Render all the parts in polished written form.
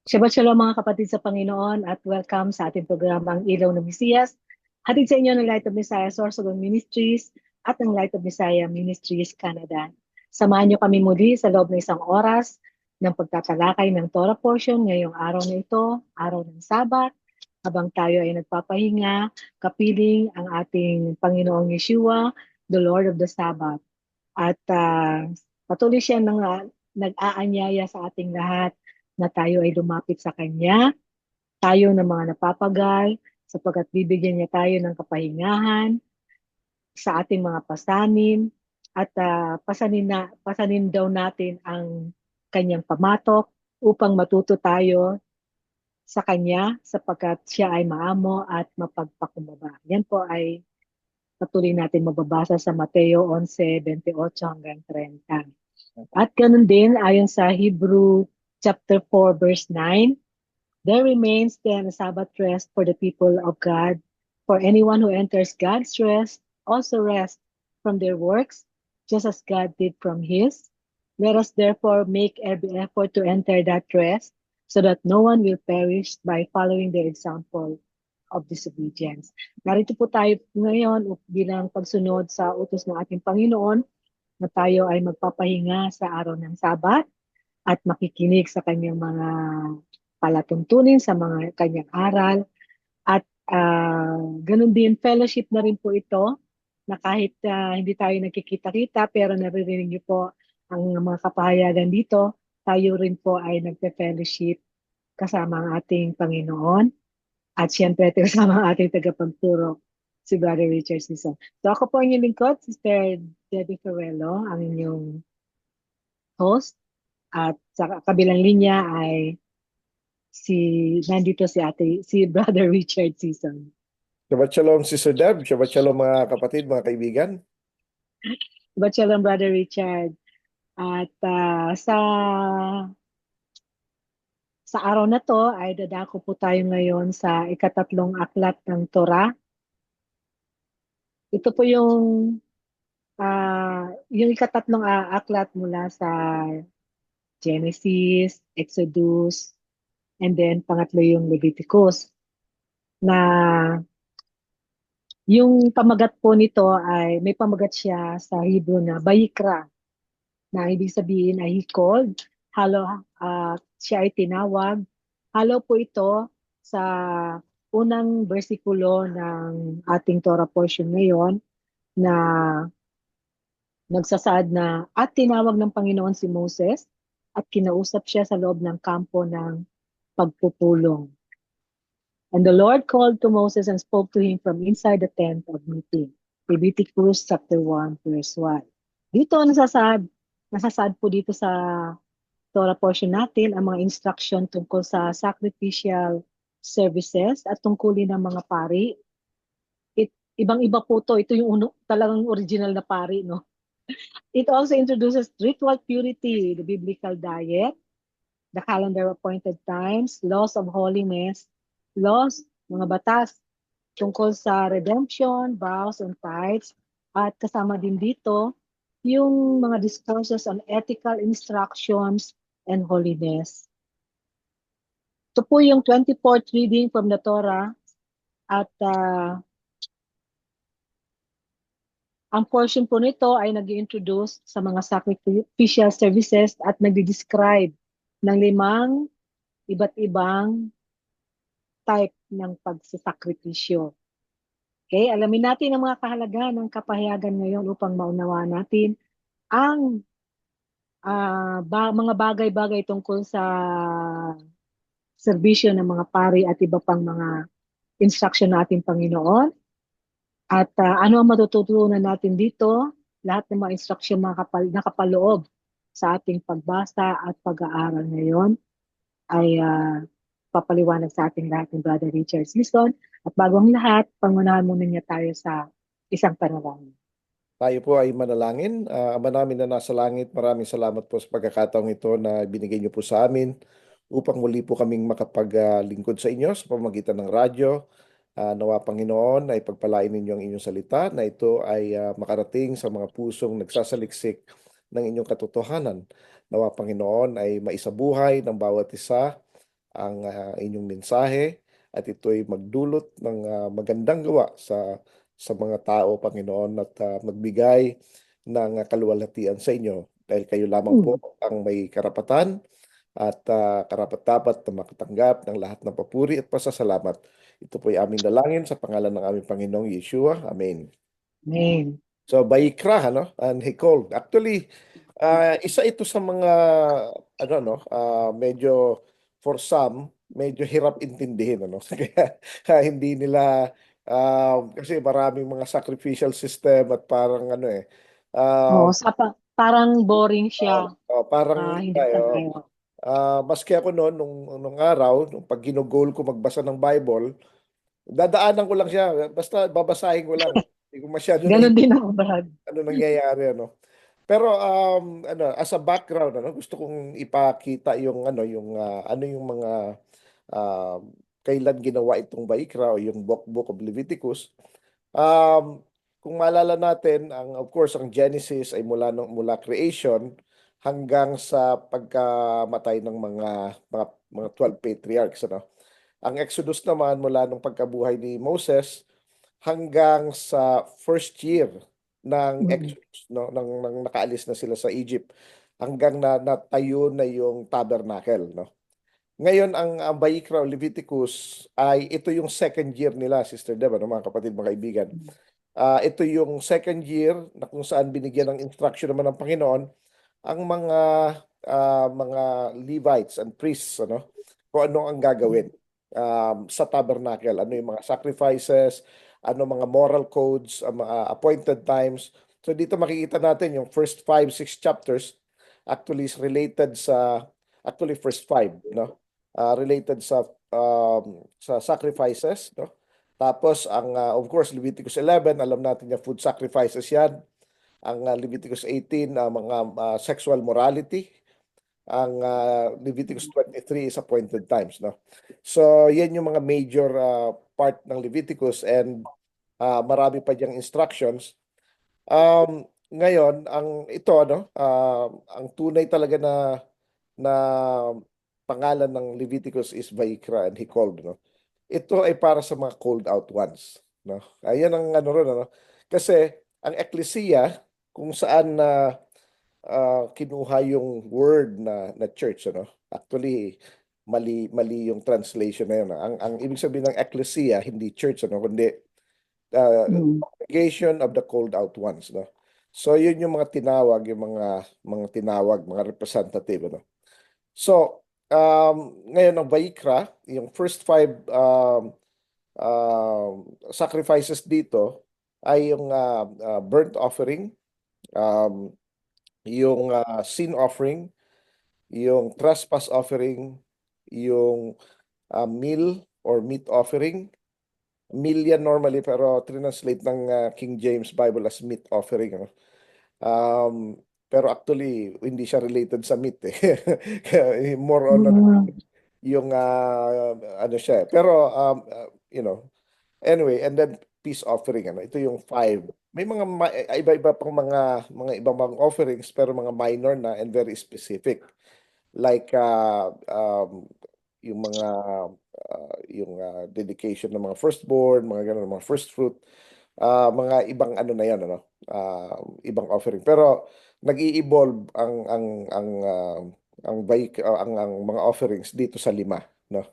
Shabbat Shalom mga kapatid sa Panginoon at welcome sa ating programang Ilaw ng Mesiyas. Hatid sa inyo ng Light of Messiah Sorsogon Ministries at ng Light of Messiah Ministries Canada. Samahan niyo kami muli sa loob ng isang oras ng pagtatalakay ng Torah portion ngayong araw na ito, araw ng Sabat, habang tayo ay nagpapahinga, kapiling ang ating Panginoong Yeshua, the Lord of the Sabbath. At patuloy siya nag-aanyaya sa ating lahat na tayo ay lumapit sa Kanya, tayo ng mga napapagal, sapagkat bibigyan niya tayo ng kapahingahan sa ating mga pasanin, at pasanin daw natin ang Kanyang pamatok upang matuto tayo sa Kanya, sapagkat siya ay maamo at mapagpakumbaba. Yan po ay patuloy natin mababasa sa Mateo 11:28 hanggang 30. At ganun din, ayon sa Hebrew chapter 4, verse 9, there remains then a Sabbath rest for the people of God. For anyone who enters God's rest also rests from their works, just as God did from His. Let us therefore make every effort to enter that rest, so that no one will perish by following the example of disobedience. Narito po tayo ngayon bilang pagsunod sa utos ng ating Panginoon na tayo ay magpapahinga sa araw ng Sabat at makikinig sa kanyang mga palatuntunin, sa mga kanyang aral. At ganun din, fellowship na rin po ito na kahit hindi tayo nagkikita-kita pero naririnig niyo po ang mga kapahayagan dito, tayo rin po ay nagpe-fellowship kasama ang ating Panginoon at siyempre kasama ang ating tagapagturo, si Brother Richard Sison. So ako po ang inyong lingkod, Sister Debbie Ferrello, ang inyong host. At sa kabilang linya ay nandito si Brother Richard Sison. Shabbat Shalom, Sister Deb. Shabbat Shalom mga kapatid, mga kaibigan. Shabbat Shalom, Brother Richard. At sa araw na to ay dadako po tayo ngayon sa ikatatlong aklat ng Torah. Ito po yung ikatatlong aklat mula sa Genesis, Exodus, and then pangatlo yung Leviticus. Na yung pamagat po nito ay may pamagat siya sa Hebrew na Bayikra, na ibig sabihin ay he called, siya ay tinawag. Halo po ito sa unang bersikulo ng ating Torah portion ngayon na nagsasaad na at tinawag ng Panginoon si Moses at kinausap siya sa loob ng kampo ng pagpupulong. And the Lord called to Moses and spoke to him from inside the tent of meeting. Leviticus chapter 1 verse 1. Dito nasasaad po dito sa Torah portion natin ang mga instruction tungkol sa sacrificial services at tungkulin ng mga pari. Ibang-iba po to. Ito yung talagang original na pari, no? It also introduces ritual purity, the biblical diet, the calendar of appointed times, laws of holiness, laws, mga batas tungkol sa redemption, vows, and tithes. At kasama din dito yung mga discourses on ethical instructions and holiness. Ito po yung 24th reading from the Torah at ang portion po nito ay nag-introduce sa mga sacrificial services at nag-describe ng 5 iba't ibang type ng pagsasakripisyo. Okay, alamin natin ang mga kahalagahan ng kapahayagan ngayon upang maunawaan natin ang mga bagay-bagay tungkol sa serbisyo ng mga pari at iba pang mga instruction natin Panginoon. At ano ang matututunan natin dito? Lahat ng mga instruction nakapaloob sa ating pagbasa at pag-aaral ngayon ay papaliwanag sa ating lahat ng Brother Richard Sison. At bago ang lahat, pangunahan muna niya tayo sa isang panalangin. Tayo po ay manalangin. Ama namin na nasa langit, maraming salamat po sa pagkakataong ito na binigay niyo po sa amin upang muli po kaming makapaglingkod sa inyo sa pamamagitan ng radyo. Nawa Panginoon ay pagpalain ninyo ang inyong salita na ito ay makarating sa mga pusong nagsasaliksik ng inyong katotohanan. Nawa Panginoon ay maisabuhay ng bawat isa ang inyong mensahe at ito'y magdulot ng magandang gawa sa mga tao, Panginoon, at magbigay ng kaluwalhatian sa inyo dahil kayo lamang po Mm. ang may karapatan at karapat-dapat na makatanggap ng lahat ng papuri at pasasalamat. Ito po'y aming dalangin sa pangalan ng aming Panginoong Yeshua. Amen. Amen. So, Baikra, ano, and Hikol. Actually, isa ito sa mga, ano, no, medyo, for some, medyo hirap intindihin, ano. Kaya hindi nila, kasi maraming mga sacrificial system at parang, ano Oo, um, parang boring siya. parang, Hindi tayo. maski ako noon, nung araw, nung pag ginugol ko magbasa ng Bible, dadaanan ko lang siya, basta babasahin ko lang. Hindi ko masyado na Ganon din ako, Brad. ano nangyayari, ano. Pero ano, as a background, ano, gusto kong ipakita yung ano yung mga um, kailan ginawa itong Baikra o yung Book of Leviticus. Um, kung maalala natin, of course ang Genesis ay mula creation hanggang sa pagkamatay ng mga 12 patriarchs, ano. Ang Exodus naman mula nung pagkabuhay ni Moses hanggang sa first year ng Mm. Exodus, no, nang nakaalis na sila sa Egypt, hanggang na natayo na yung tabernacle, no. Ngayon ang Vayikra o Leviticus ay ito yung second year nila, Sister Deb, ano, mga kapatid, mga kaibigan. Ito yung second year na kung saan binigyan ng instruction naman ng Panginoon ang mga Levites and priests, ano, kung ano ang gagawin sa tabernacle, ano yung mga sacrifices, ano mga moral codes, ang mga appointed times. So dito makikita natin yung first 5, 6 chapters actually is related actually first 5, no? Related sa sacrifices, no? Tapos of course Leviticus 11, alam natin yung food sacrifices yan. Ang Leviticus 18, mga sexual morality. Ang Leviticus 23 is appointed times, no? So, yan yung mga major part ng Leviticus, and marami pa diyang instructions. Ngayon, ito, ano, ang tunay talaga na pangalan ng Leviticus is Vayikra and Hikol, no? Ito ay para sa mga called out ones, no? Ayan ang ano ron, ano? Kasi ang ecclesia kung saan na kinuha yung word na church, ano? Actually, mali yung translation na yun. Ang ibig sabihin ng ecclesia hindi church, ano, kundi Mm. congregation of the called out ones, no. So yun yung mga tinawag, mga tinawag, mga representative, ano. So ngayon ang Vayikra, yung first 5 sacrifices dito ay yung burnt offering, um, yung sin offering, yung trespass offering, yung meal or meat offering. Meal yan normally pero translate ng King James Bible as meat offering, ano. Um, pero actually hindi siya related sa meat, eh. More on Mm. yung ano siya, eh. Pero anyway, and then peace offering, ano. Ito yung 5. May mga iba-iba pang mga ibang mga offerings pero mga minor na and very specific. Like yung dedication ng mga firstborn, mga ganun, mga first fruit, mga ibang ano na yan, ano, ibang offering. Pero nag-i-evolve ang mga offerings dito sa 5, no.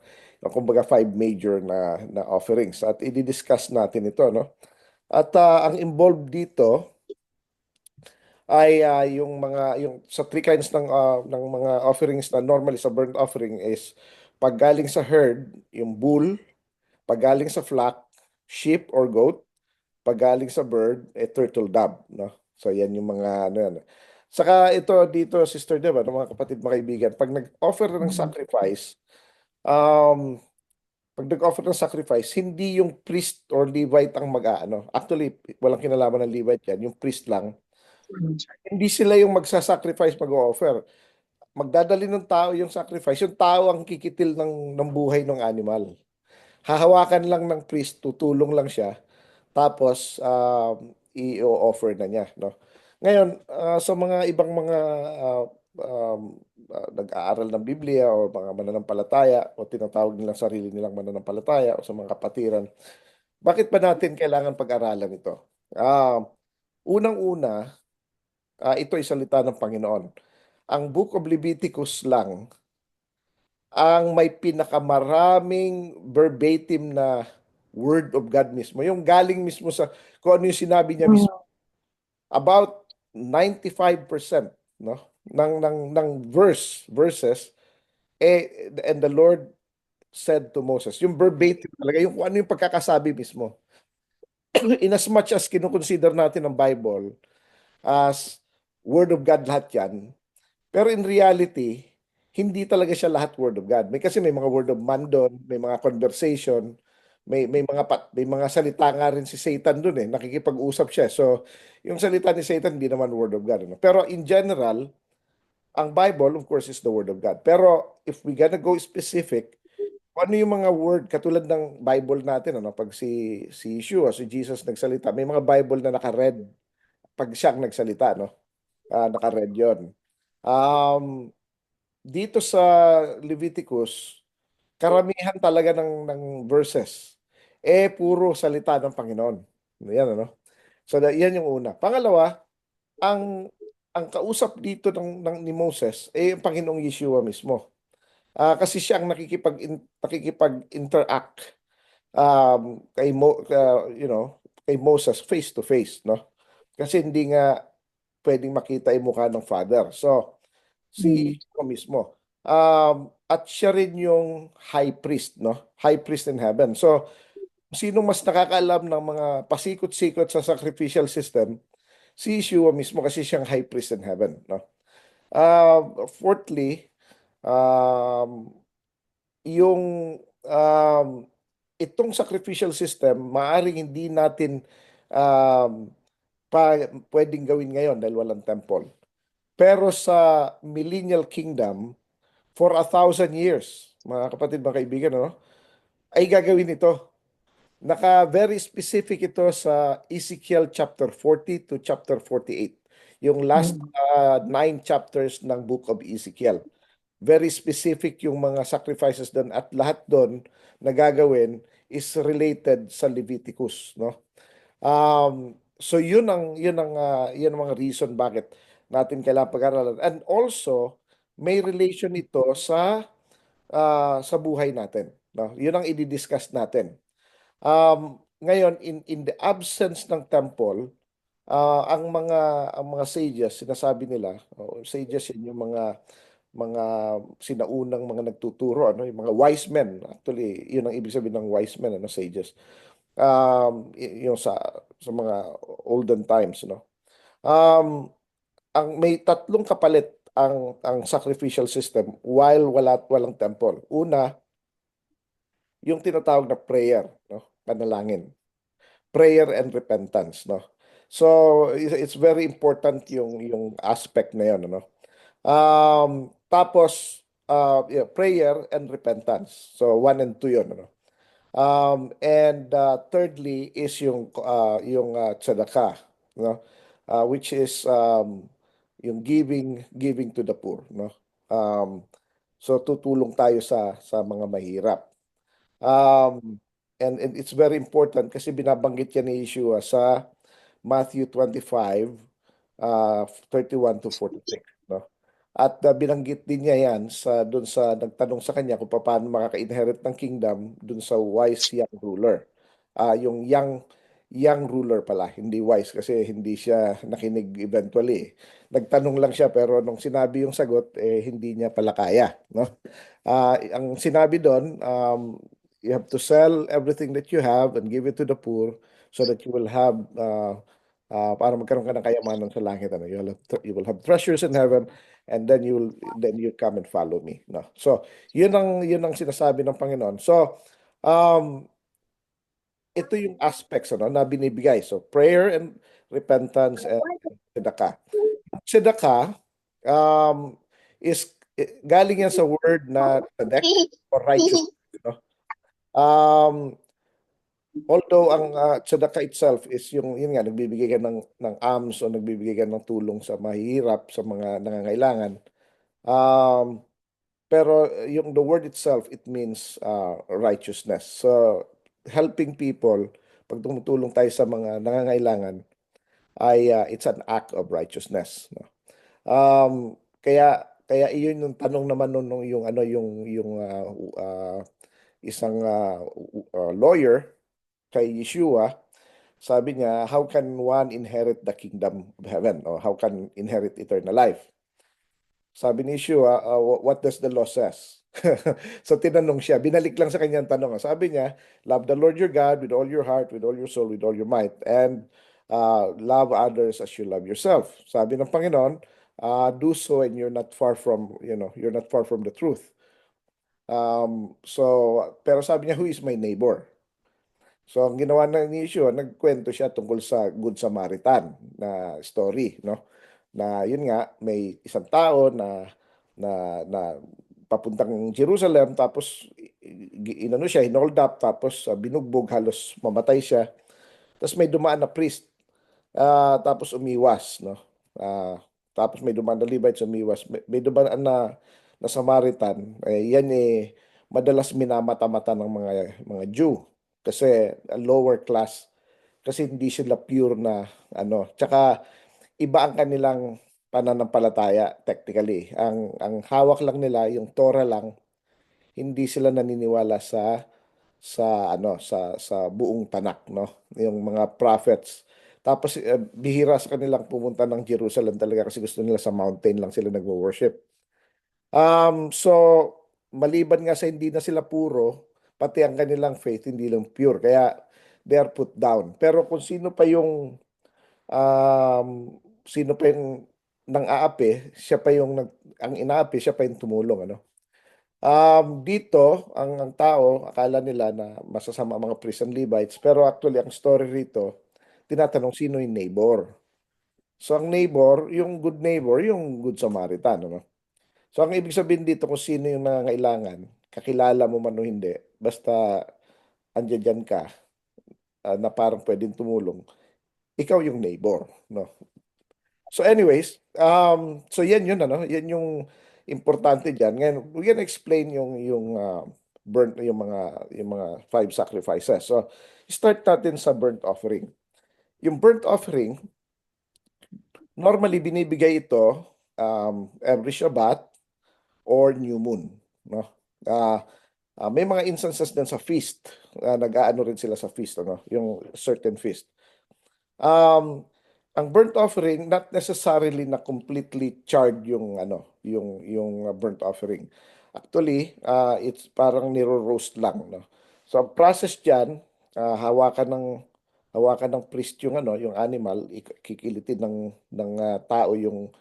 Kumbaga 5 major na offerings at i-discuss natin ito, no. At ang involved dito ay yung sa 3 kinds ng mga offerings na normally sa burnt offering is paggaling sa herd, yung bull, paggaling sa flock, sheep or goat, paggaling sa bird, turtle dove, no? So yan yung mga ano yan. Saka ito dito, Sister Deb, ano, mga kapatid, mga kaibigan, pag nag-offer ng Mm. sacrifice, um, hindi yung priest or Levite ang mag-aano. Actually, walang kinalaman ng Levite yan, yung priest lang. Hindi sila yung magsasacrifice, mag-offer. Magdadali ng tao yung sacrifice. Yung tao ang kikitil ng buhay ng animal. Hahawakan lang ng priest, tutulong lang siya. Tapos, i-offer na niya, no? Ngayon, sa mga ibang mga nag-aaral ng Biblia o mga mananampalataya o tinatawag nilang sarili nilang mananampalataya o sa mga kapatiran, bakit ba natin kailangan pag-aralan ito? Unang-una, ito ay salita ng Panginoon. Ang Book of Leviticus lang ang may pinakamaraming verbatim na word of God mismo. Yung galing mismo sa kung ano yung sinabi niya mismo. Mm. About 95%, no, ng verses, and the Lord said to Moses, yung verbatim talaga, yung kung ano yung pagkakasabi mismo. In as much as kinukonsider natin ang Bible as Word of God lahat yan, pero in reality, hindi talaga siya lahat Word of God. Kasi may mga Word of man doon, may mga conversation, may mga salita nga rin si Satan doon nakikipag-usap siya. So, yung salita ni Satan hindi naman Word of God. Pero in general, ang Bible, of course, is the Word of God. Pero if we gonna go specific, kung ano yung mga word katulad ng Bible natin, pag si Yeshua, si Jesus nagsalita, may mga Bible na naka-red pag siyang nagsalita, no? Naka-red 'yon. Um, Dito sa Leviticus, karamihan talaga ng verses puro salita ng Panginoon. Yan So yan yung una. Pangalawa, ang ang kausap dito ni Moses yung Panginoong Yeshua mismo. Kasi siya ang nakikipag-interact kay Moses face to face, no? Kasi hindi nga pwedeng makita yung mukha ng Father. So, Mm. si Yeshua mismo. At siya rin yung high priest, no? High priest in heaven. So, sino mas nakakaalam ng mga pasikot-sikot sa sacrificial system? Si Yeshua mismo kasi siyang high priest in heaven, no? Fourthly, um, yung um, itong sacrificial system, maaring hindi natin um, pwedeng gawin ngayon dahil walang temple. Pero sa millennial kingdom, for 1,000 years, mga kapatid, mga kaibigan, ay gagawin ito. Very specific ito sa Ezekiel chapter 40 to chapter 48. Yung last Mm. 9 chapters ng book of Ezekiel. Very specific yung mga sacrifices doon at lahat doon na gagawin is related sa Leviticus, no? So yun ang mga reason bakit natin kailangan pag-aralan. And also may relation ito sa buhay natin, no? Yun ang i-discuss natin. Ngayon in the absence ng temple, ang mga sages sinasabi nila, sages yun yung mga sinaunang mga nagtuturo, yung mga wise men. Actually, yun ang ibig sabihin ng wise men, sages. Yung sa mga olden times, no. Ang may tatlong kapalit ang sacrificial system while walang temple. Una, yung tinatawag na prayer, no, panalangin. Prayer and repentance, no. So it's very important yung aspect na yun, ano. Tapos yeah, prayer and repentance. So one and two yun, ano. And thirdly is yung tzedakah, no? Which is yung giving to the poor, no? Um, so tutulong tayo sa mga mahirap. Um, and it's very important kasi binabanggit yan ni Yeshua sa Matthew 25, 31 to 46, no? At binanggit din niya yan doon sa nagtanong sa kanya kung paano makaka-inherit ng kingdom doon sa wise young ruler. Yung young ruler pala, hindi wise kasi hindi siya nakinig eventually. Nagtanong lang siya pero nung sinabi yung sagot, hindi niya pala kaya, no? Ang sinabi doon, you have to sell everything that you have and give it to the poor so that you will have para magkaroon ka ng kayamanan sa langit. You will have treasures in heaven and then you come and follow me. No? So, yun ang sinasabi ng Panginoon. So, um, ito yung aspects na binibigay. So, prayer and repentance and tzedakah. Tzedakah is galing yan sa word na tzedek or righteous. No? Um, Although ang tzedakah itself is yun nga, nagbibigay ka ng alms o nagbibigay ka ng tulong sa mahihirap, sa mga nangangailangan. Um, pero yung the word itself, it means righteousness. So, helping people, pag tumutulong tayo sa mga nangangailangan, ay it's an act of righteousness, no? Kaya iyon yung tanong naman nung yung ano yung isang lawyer kay Yeshua. Sabi niya, how can one inherit the kingdom of heaven, or how can inherit eternal life? Sabi ni Yeshua, what does the law says? So tinanong siya, binalik lang sa kanyang tanong. Sabi niya, love the Lord your God with all your heart, with all your soul, with all your might, and love others as you love yourself. Sabi ng Panginoon, do so and you're not far from, you're not far from the truth. Pero sabi niya, who is my neighbor? So ang ginawa ni Yeshua, nagkwento siya tungkol sa Good Samaritan na story, no? Na yun nga, may isang tao na papuntang Jerusalem, tapos inano siya, hinold up, tapos binugbog, halos mamatay siya. Tapos may dumaan na priest, tapos umiwas, no? Tapos may dumaan na Levite, umiwas. May dumaan na Samaritan, yan madalas minamata-mata ng mga Jew kasi lower class, kasi hindi sila pure na ano. Tsaka iba ang kanilang pananampalataya technically. Ang hawak lang nila yung Torah lang, hindi sila naniniwala sa buong tanak, no? Yung mga prophets. Tapos bihira sa kanilang pumunta ng Jerusalem talaga, kasi gusto nila sa mountain lang sila nagwo-worship. So maliban nga sa hindi na sila puro, pati ang kanilang faith hindi lang pure. Kaya they are put down. Pero kung um, sino pa yung nang aapi, siya pa yung ang inaapi, siya pa yung tumulong, ano? Dito, ang tao, akala nila na masasama ang mga priests and Levites, pero actually, ang story rito, tinatanong sino yung neighbor. So, ang neighbor, yung good neighbor, yung good Samaritan, ano? So, ang ibig sabihin dito kung sino yung nangangailangan, kakilala mo man o hindi, basta andyan dyan ka, na parang pwedeng tumulong, ikaw yung neighbor, no? So anyways, so yan yung importante diyan. Ngayon, we're gonna explain yung mga five sacrifices. So, start natin sa burnt offering. Yung burnt offering, normally binibigay ito every Shabbat or new moon, no? Ah, may mga instances din sa feast, nag-aano rin sila sa feast, ano, yung certain feast. Um, ang burnt offering, not necessarily na completely charred yung burnt offering. Actually, it's parang niro-roast lang, no. So ang process diyan, hawakan ng priest yung animal, kikilitin ng tao yung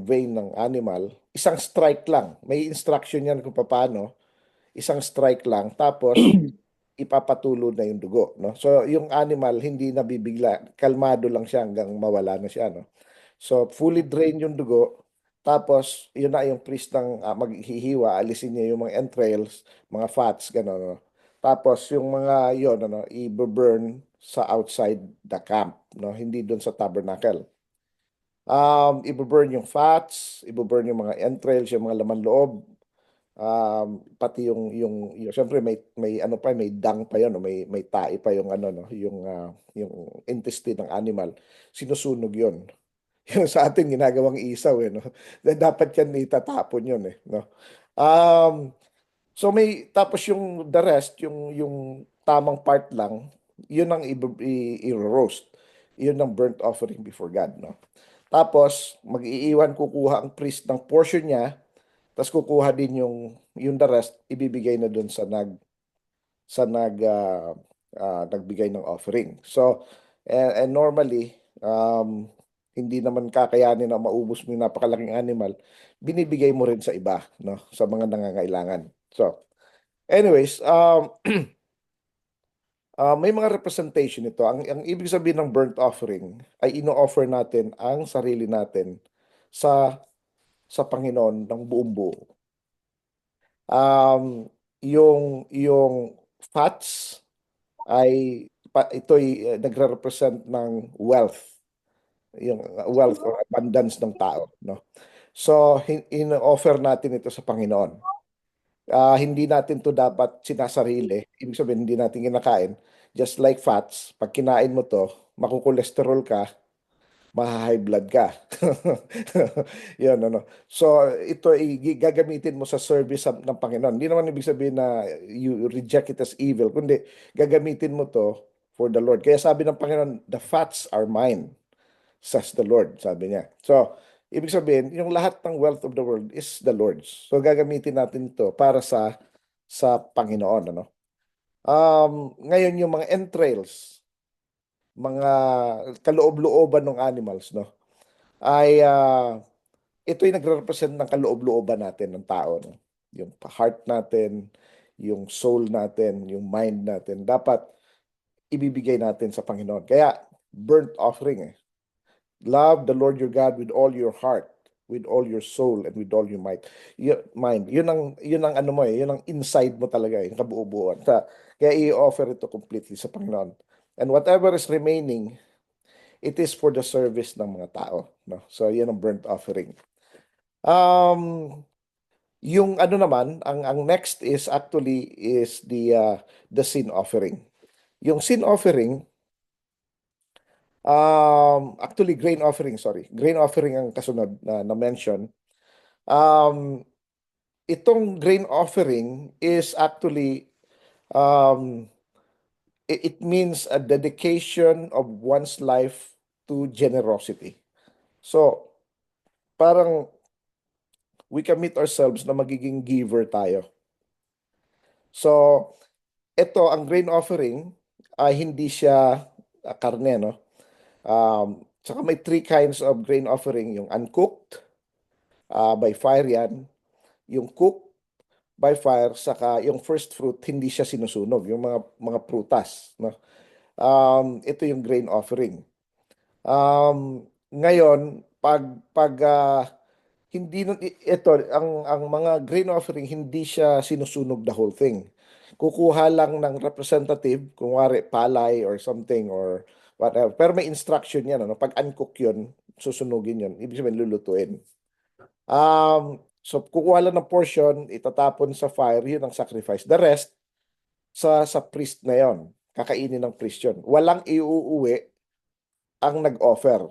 vein ng animal. Isang strike lang. May instruction yan kung paano. Isang strike lang, tapos ipapatulo na yung dugo, no? So yung animal hindi nabibigla, kalmado lang siya hanggang mawala na siya, no? So fully drain yung dugo, tapos yun na yung priest ng maghihiwa, alisin niya yung mga entrails, mga fats, gano'n, no? Tapos yung mga yon, ano, i-burn sa outside the camp, no? Hindi doon sa tabernacle. I-burn yung fats, i-burn yung mga entrails, yung mga laman loob, pati yung syempre may ano pa, may dung pa yon, no? May tae pa yung ano, no, yung intestine ng animal, sinusunog yon. Yung sa atin ginagawang isaw, no. Dapat yan itatapon yun, no. So may tapos yung the rest, yung tamang part lang, yun ang i-roast, yun ang burnt offering before God, no. Tapos kukuha ang priest ng portion niya, tapos kukuha din yung the rest, ibibigay na doon sa nagbigay ng offering. So, and normally, hindi naman kakayanin na maubos mo yung napakalaking animal, binibigay mo rin sa iba, no, sa mga nangangailangan. So, anyways, may mga representation ito. Ang ibig sabihin ng burnt offering ay ino-offer natin ang sarili natin sa sa Panginoon ng buong buo. Um, yung fats, ay ito'y nagre-represent ng wealth, yung wealth or abundance ng tao, no? So, in-offer natin ito sa Panginoon. Hindi natin to dapat sinasarili. Ibig sabihin, hindi natin kinakain. Just like fats, pag kinain mo to, makukolesterol ka, maha-high blood ka. Yun, ano. So, ito gagamitin mo sa service ng Panginoon. Hindi naman ibig sabihin na you reject it as evil, kundi gagamitin mo to for the Lord. Kaya sabi ng Panginoon, the fats are mine, says the Lord, sabi niya. So, ibig sabihin, yung lahat ng wealth of the world is the Lord's. So, gagamitin natin to para sa Panginoon, ano. Ngayon yung mga entrails, mga kaloob-looban ng animals, no, ay ito'y nagre-represent ng kaloob-looban natin ng tao, no? Yung heart natin, yung soul natin, yung mind natin, dapat ibibigay natin sa Panginoon. Kaya, burnt offering eh. Love the Lord your God with all your heart, with all your soul, and with all your might. Mind. Yun ang ano mo eh, yun ang inside mo talaga, yung kabuubuan. Kaya i-offer ito completely sa Panginoon. And whatever is remaining, it is for the service ng mga tao, no? So, yun ang burnt offering. Yung ano naman, ang next is actually is the sin offering. Yung sin offering, actually grain offering, sorry. Grain offering ang kasunod na mention. Itong grain offering is actually it means a dedication of one's life to generosity. So, parang we commit ourselves na magiging giver tayo. So, ito, ang grain offering, ay hindi siya karne, no? Saka may three kinds of grain offering. Yung uncooked, by fire yan. Yung cooked by fire, saka yung first fruit, hindi siya sinusunog. Yung mga prutas, no? Ito yung grain offering. Ngayon, pag hindi ito ang mga grain offering, hindi siya sinusunog the whole thing. Kukuha lang ng representative, kunwari palay or something or whatever. Pero may instruction yan, ano? Pag uncook yun, susunugin yun. Ibig sabihin lulutuin. So kukuha lang ng portion, itatapon sa fire, yun ang sacrifice. The rest sa priest na yon. Kakainin ng priest yun. Walang iuuwi ang nag-offer.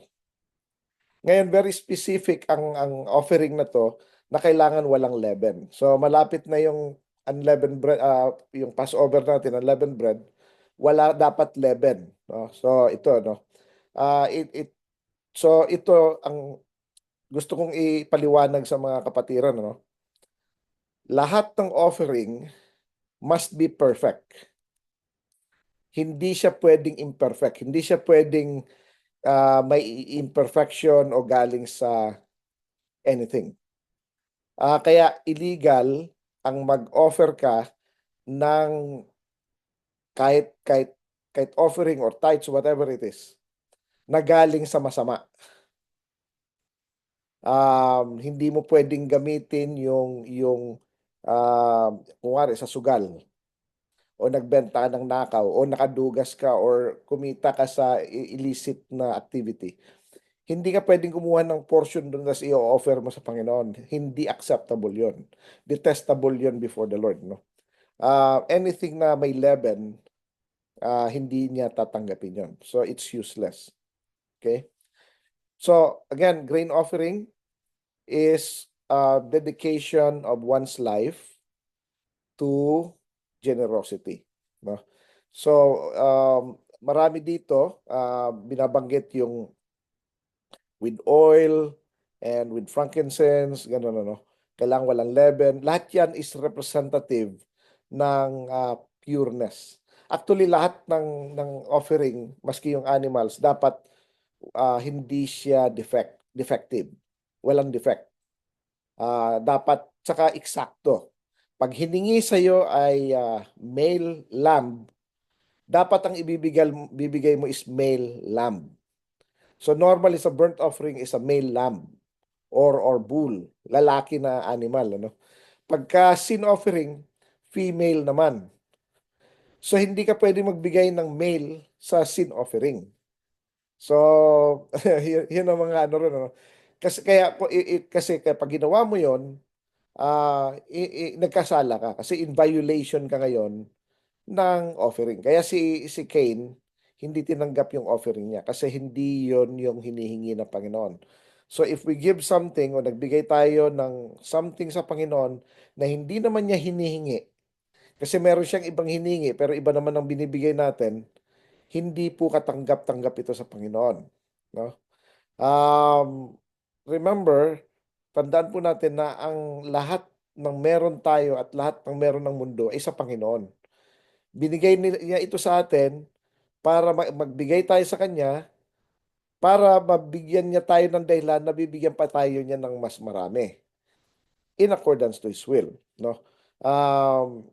Ngayon, very specific ang offering na to na kailangan walang leaven. So, malapit na yung unleavened bread, yung Passover natin, unleavened bread, wala dapat leaven. No? So, ito, no? So, ito ang gusto kong ipaliwanag sa mga kapatiran, no? Lahat ng offering must be perfect. Hindi siya pwedeng imperfect. Hindi siya pwedeng may imperfection o galing sa anything. Kaya illegal ang mag-offer ka ng kahit kahit kahit offering or tithes, whatever it is, na galing sa masama. Hindi mo pwedeng gamitin yung kunwari sa sugal, o nagbenta ka ng nakaw, o nakadugas ka, or kumita ka sa illicit na activity. Hindi ka pwedeng kumuha ng portion doon na i-offer mo sa Panginoon. Hindi acceptable yon. Detestable yon before the Lord, no? Anything na may leaven, hindi niya tatanggapin yon. So, it's useless. Okay? So, again, grain offering is dedication of one's life to generosity, no? So, marami dito binabanggit yung with oil and with frankincense, ganun, ano. Kailangan walang leaven. Lahat yan is representative ng pureness. Actually, lahat ng offering, maski yung animals, dapat hindi siya defective. Walang defect. Dapat saka eksakto. Pag hiningi sa iyo ay male lamb, dapat ang bibigay mo is male lamb. So normally sa burnt offering is a male lamb or bull, lalaki na animal, ano. Pagka sin offering, female naman. So hindi ka pwede magbigay ng male sa sin offering. So yun ang mga ano ron, ano. Kasi kaya kasi kaya pag ginawa mo 'yon, nagkasala ka kasi in violation ka ngayon ng offering. Kaya si Cain hindi tinanggap yung offering niya kasi hindi yon yung hinihingi ng Panginoon. So if we give something o nagbigay tayo ng something sa Panginoon na hindi naman niya hinihingi, kasi meron siyang ibang hinihingi pero iba naman ang binibigay natin, hindi po katanggap-tanggap ito sa Panginoon, no? Um, Remember, tandaan po natin na ang lahat ng meron tayo at lahat ng meron ng mundo ay sa Panginoon. Binigay niya ito sa atin para magbigay tayo sa Kanya, para mabigyan niya tayo ng dahilan na bibigyan pa tayo niya ng mas marami in accordance to His will, no? Um,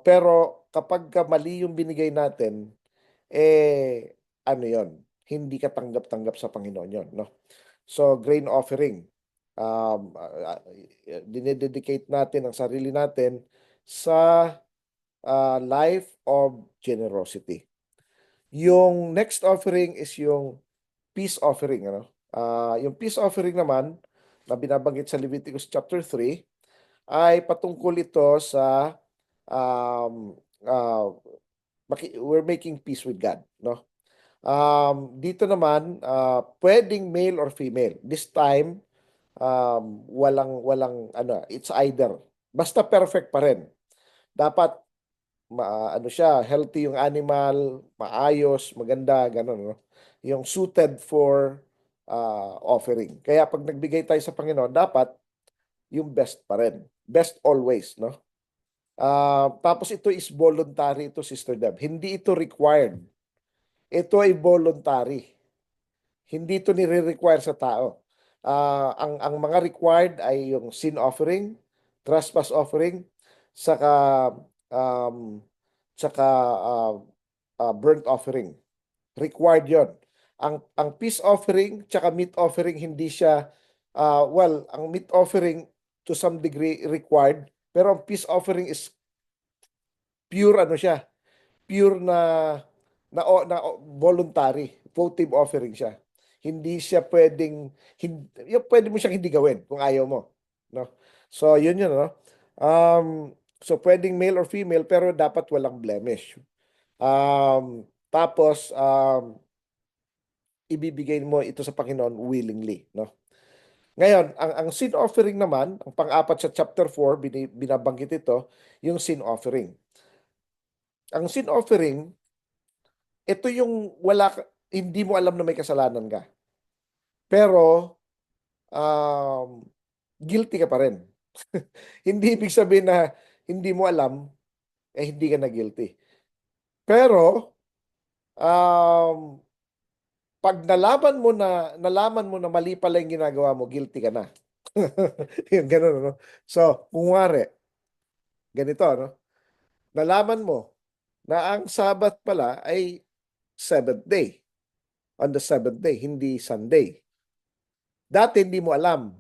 pero kapag mali yung binigay natin, ano yon? Hindi ka tanggap-tanggap sa Panginoon yon, no? So, grain offering. Dinededicate natin ang sarili natin sa life of generosity. Yung next offering is yung peace offering, ano? Yung peace offering naman na binabanggit sa Leviticus chapter 3 ay patungkol ito sa um, uh, we're making peace with God, no? Dito naman, pwedeng male or female. This time, walang ano, it's either. Basta perfect pa rin. Dapat ano siya, healthy yung animal, maayos, maganda, ganun, no? Yung suited for offering. Kaya pag nagbigay tayo sa Panginoon, dapat yung best pa rin. Best always, no? Tapos ito is voluntary ito, Sister Deb. Hindi ito required. Ito ay voluntary. Hindi ito nire-require sa tao. Ang mga required ay yung sin offering, trespass offering, saka um, saka uh, burnt offering. Required 'yon. Ang peace offering tsaka meat offering hindi siya ang meat offering to some degree required, pero ang peace offering is pure ano siya, pure na voluntary, votive offering siya. Hindi siya pwedeng pwede mo siyang hindi gawin kung ayaw mo, no? So, yun no. So pwedeng male or female pero dapat walang blemish. Tapos ibibigay mo ito sa Panginoon willingly, no? Ngayon, ang sin offering naman, ang pang-apat sa chapter 4, binabanggit ito, yung sin offering. Ang sin offering, ito yung hindi mo alam na may kasalanan ka. Pero, guilty ka pa rin. Hindi ibig sabihin na hindi mo alam, hindi ka na guilty. Pero, um, pag nalaman mo na mali pala yung ginagawa mo, guilty ka na. Yung ganun, no? So, kung wari, ganito, no? Nalaman mo na ang Sabbath pala ay seventh day. On the seventh day, hindi Sunday. Dati hindi mo alam.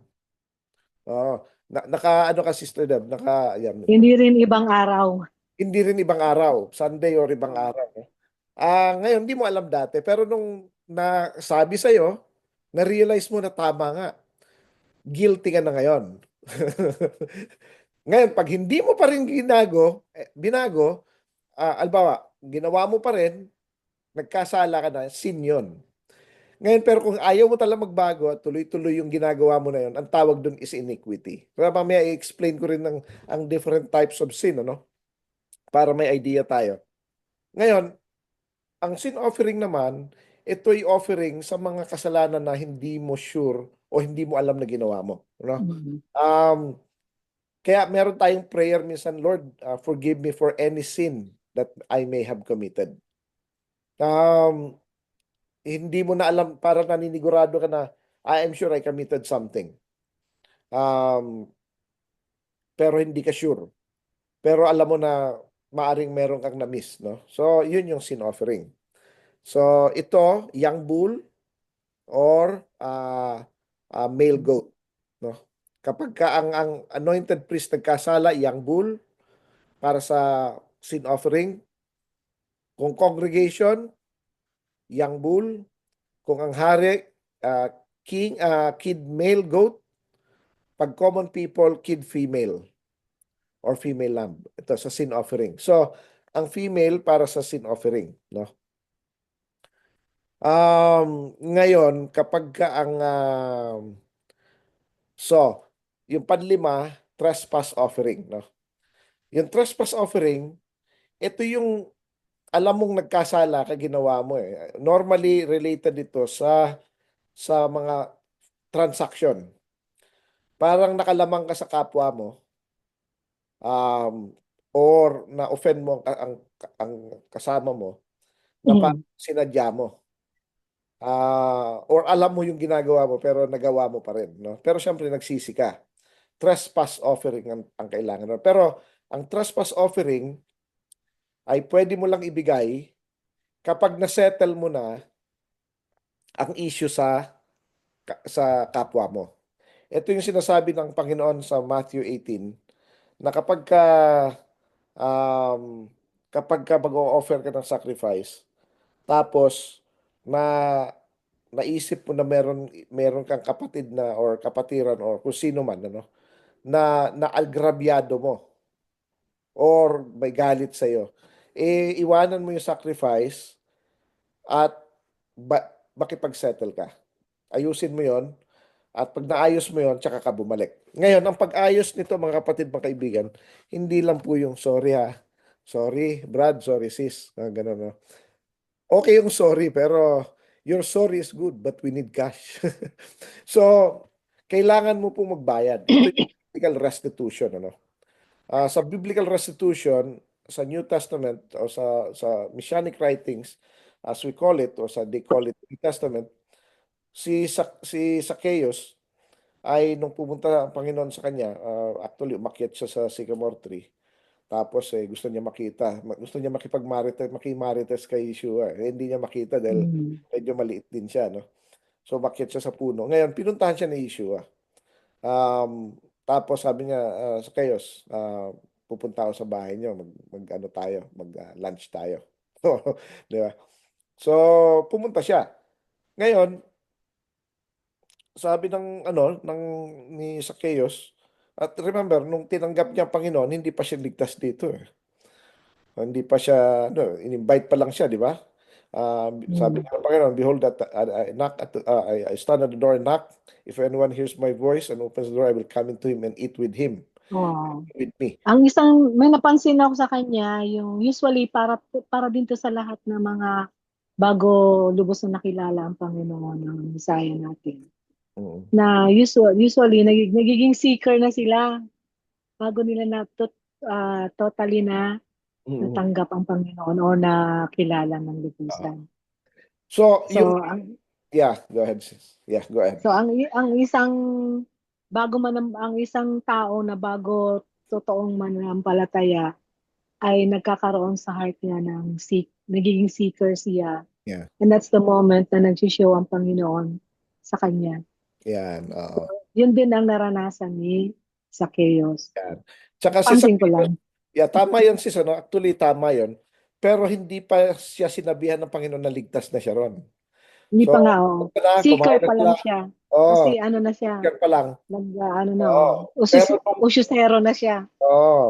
Oo. Ano ka, Sister Deb? Yan. Hindi rin ibang araw. Hindi rin ibang araw, Sunday or ibang araw. No? Ngayon, hindi mo alam dati. Pero nung nasabi sa'yo, na-realize mo na tama nga. Guilty ka na ngayon. Ngayon, pag hindi mo pa rin binago, albawa, ginawa mo pa rin, nagkasala ka na, sin yun. Ngayon, pero kung ayaw mo talaga magbago at tuloy-tuloy yung ginagawa mo na yun, ang tawag dun is iniquity. Kaya mamaya i-explain ko rin ang different types of sin, ano? Para may idea tayo. Ngayon, ang sin offering naman, ito'y offering sa mga kasalanan na hindi mo sure o hindi mo alam na ginawa mo. No? Mhm. Um, Kaya meron tayong prayer minsan, Lord, forgive me for any sin that I may have committed. Um, Hindi mo na alam, para naninigurado ka na, I am sure I committed something. Um, pero hindi ka sure. Pero alam mo na maaring meron kang na-miss, no? So, yun yung sin offering. So, ito, young bull or male goat, no? Kapag ang anointed priest nagkasala, young bull para sa sin offering, Kung congregation, young bull. Kung ang hari, kid male goat. Pag common people, kid female or female lamb. Ito sa sin offering. So, ang female para sa sin offering, no? Ngayon, kapag ka ang so, yung panlima, trespass offering, no? Yung trespass offering, ito yung alam mong nagkasala ka ginawa mo eh. Normally related ito sa mga transaction. Parang nakalamang ka sa kapwa mo, um, or na-offend mo ang kasama mo na parang Mhm. sinadya mo. Or alam mo yung ginagawa mo pero nagawa mo pa rin, no? Pero syempre nagsisi ka. Trespass offering ang kailangan. No? Pero ang trespass offering ay pwede mo lang ibigay kapag na-settle mo na ang issue sa kapwa mo. Ito yung sinasabi ng Panginoon sa Matthew 18 na um, kapag ka mag-o-offer ka ng sacrifice, tapos na naisip mo na meron kang kapatid na or kapatiran or kung sino man ano na naagrabyado mo or may galit sa iyo, iwanan mo yung sacrifice at makipag-settle ka. Ayusin mo yon at pag naayos mo yon tsaka ka bumalik. Ngayon, ang pag-ayos nito mga kapatid, mga kaibigan, hindi lang po yung sorry ha. Sorry, Brad. Sorry, sis. Ganun, no? Okay yung sorry, pero your sorry is good, but we need cash. So, kailangan mo po magbayad. Ito yung biblical restitution, ano? Sa biblical restitution, sa New Testament o sa Messianic writings, as we call it, o they call it New Testament, si Zacchaeus ay nung pumunta ang Panginoon sa kanya, actually umakyat siya sa sycamore tree. Tapos gusto niya gusto niya makimarites kay Yeshua. Hindi niya makita dahil Mhm. medyo maliit din siya, no? So umakyat siya sa puno. Ngayon, pinuntahan siya ni Yeshua. Tapos sabi niya, Zacchaeus, pupunta ako sa bahay niyo, ano tayo, lunch tayo. Di ba? So, pumunta siya. Ngayon, sabi ni Zacchaeus, at remember, nung tinanggap niya ang Panginoon, hindi pa siya ligtas dito eh. Hindi pa siya, in-invite pa lang siya, di ba? Sabi Mhm. ng Panginoon, behold, that I stand at the door and knock. If anyone hears my voice and opens the door, I will come into him and eat with him, Oo. with me. Ang isang may napansin ako sa kanya, yung usually para din to sa lahat ng mga bago lubos na nakilala ang Panginoon ng Messiah natin. Mm. Na usually nagiging seeker na sila bago nila totally na Mm. natanggap ang Panginoon o nakilala ng Ah. lubusan. So, So ang yeah, go ahead, sis. Yeah, go ahead. so ang isang bago man ang isang tao na bago totoong mananampalataya ay nagkakaroon sa heart niya nagiging seeker siya. Yeah, And that's the moment na nag-show ang Panginoon sa kanya. yan. Oo. Yun din ang naranasan ni Zacchaeus. Yan. Tsaka si Pansin ko Zacchaeus, lang. yeah, tama yan sis, ano? Actually, tama yun. Pero hindi pa siya sinabihan ng Panginoon na ligtas na siya ron. Hindi So, pa nga, oo. kumain Seeker na pa sila. lang siya. Oo, Kasi ano na siya, yan pa lang. ano na, Oo. usyusero na siya.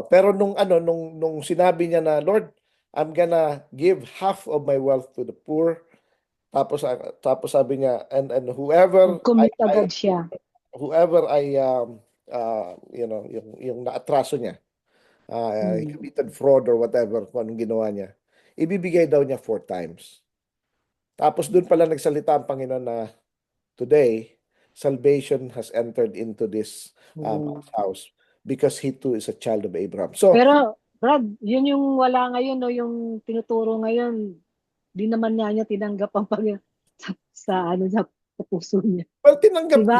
Pero nung sinabi niya na, Lord, I'm gonna give half of my wealth to the poor. Tapos sabi niya, and Nag-commit agad siya. whoever I yung naatraso niya, Hmm. committed fraud or whatever kung anong ginawa niya, ibibigay daw niya 4 times. Tapos doon pala nagsalita ang Panginoon na today salvation has entered into this Oo. man's house because he too is a child of Abraham. So, Pero, Brad, yun yung wala ngayon, no, yung tinuturo ngayon, di naman niya tinanggap ang sa puso niya. well, Di ba?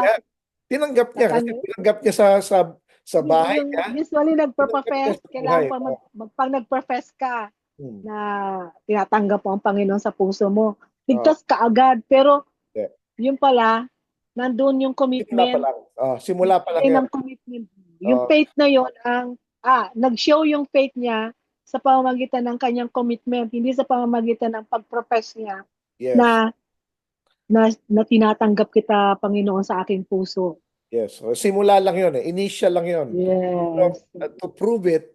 tinanggap niya kasi tinanggap niya sa bahay Yung niya, usually tinanggap niya nagpa-profess, sa buhay. kailangan pa pag nag-profess ka Hmm. na tinatanggap mo ang Panginoon sa puso mo, Ah, ligtas ka agad. Pero yeah. yun pala, nandun yung Simula pa commitment, lang. Simula pa lang nagbigay yan. ng commitment. Yung Ah, faith na yon nag-show yung faith niya sa pamamagitan ng kanyang commitment, hindi sa pamamagitan ng pag-profess niya Yes. na, na tinatanggap kita, Panginoon, sa aking puso. Yes. So, simula lang yun eh. Initial lang yun. So, Yes. to prove it,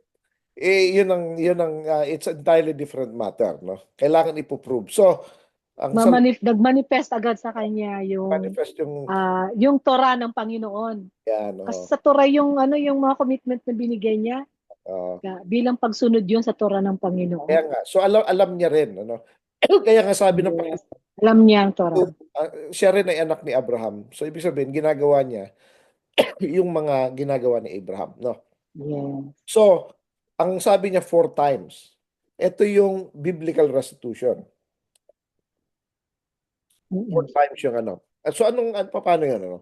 it's entirely different matter, no? Kailangan ipo-prove. So, ang sa Nagmanifest agad sa kanya yung manifest yung yung Torah ng Panginoon. yan, Kasi oh. sa Torah yung ano yung mga commitment na binigay niya Ah, bilang pagsunod yun sa Torah ng kaya Panginoon. nga. So, alam niya rin, ano? Kaya nga sabi ng Yes. Panginoon, Alam niya ang Torah. siya rin ay anak ni Abraham. So, ibig sabihin, ginagawa niya yung mga ginagawa ni Abraham, no? Yes. So, ang sabi niya 4 times. Ito yung biblical restitution. Four Mm-mm. times yung ano. At so, paano yun, ano?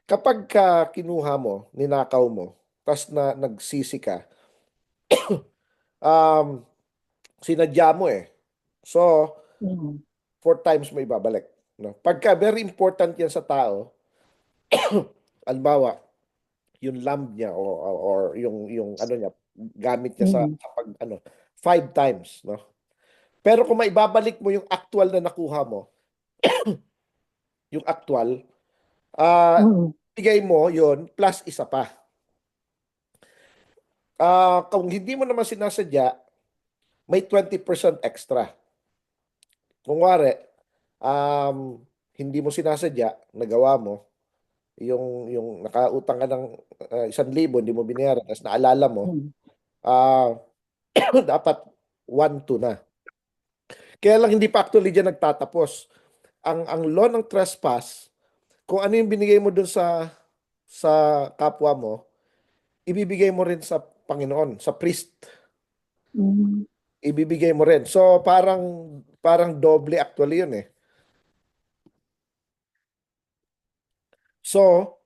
Kapag ka kinuha mo, ninakaw mo, tas nagsisi ka, um, sinadya mo eh. So, Mm. 4 times mo ibabalik. No? Pagka very important yan sa tao, halimbawa, yung lamb niya or yung ano niya, gamit niya Mm. sa pag ano, 5 times, no? Pero kung maibabalik mo yung actual na nakuha mo, yung actual, Mm. bigay mo yon plus isa pa. Kung hindi mo naman sinasadya, may 20% extra. Kung wari, um, hindi mo sinasadya, nagawa mo, yung nakautang ka ng 1,000, hindi mo binayaran, tapos naalala mo, Mm. ah, dapat 1-2 na. Kaya lang hindi pa actually dyan nagtatapos. Ang law ng trespass, kung ano yung binigay mo dun sa kapwa mo, ibibigay mo rin sa Panginoon, sa priest. Mm. Ibibigay mo rin. So parang doble actually yun eh. So,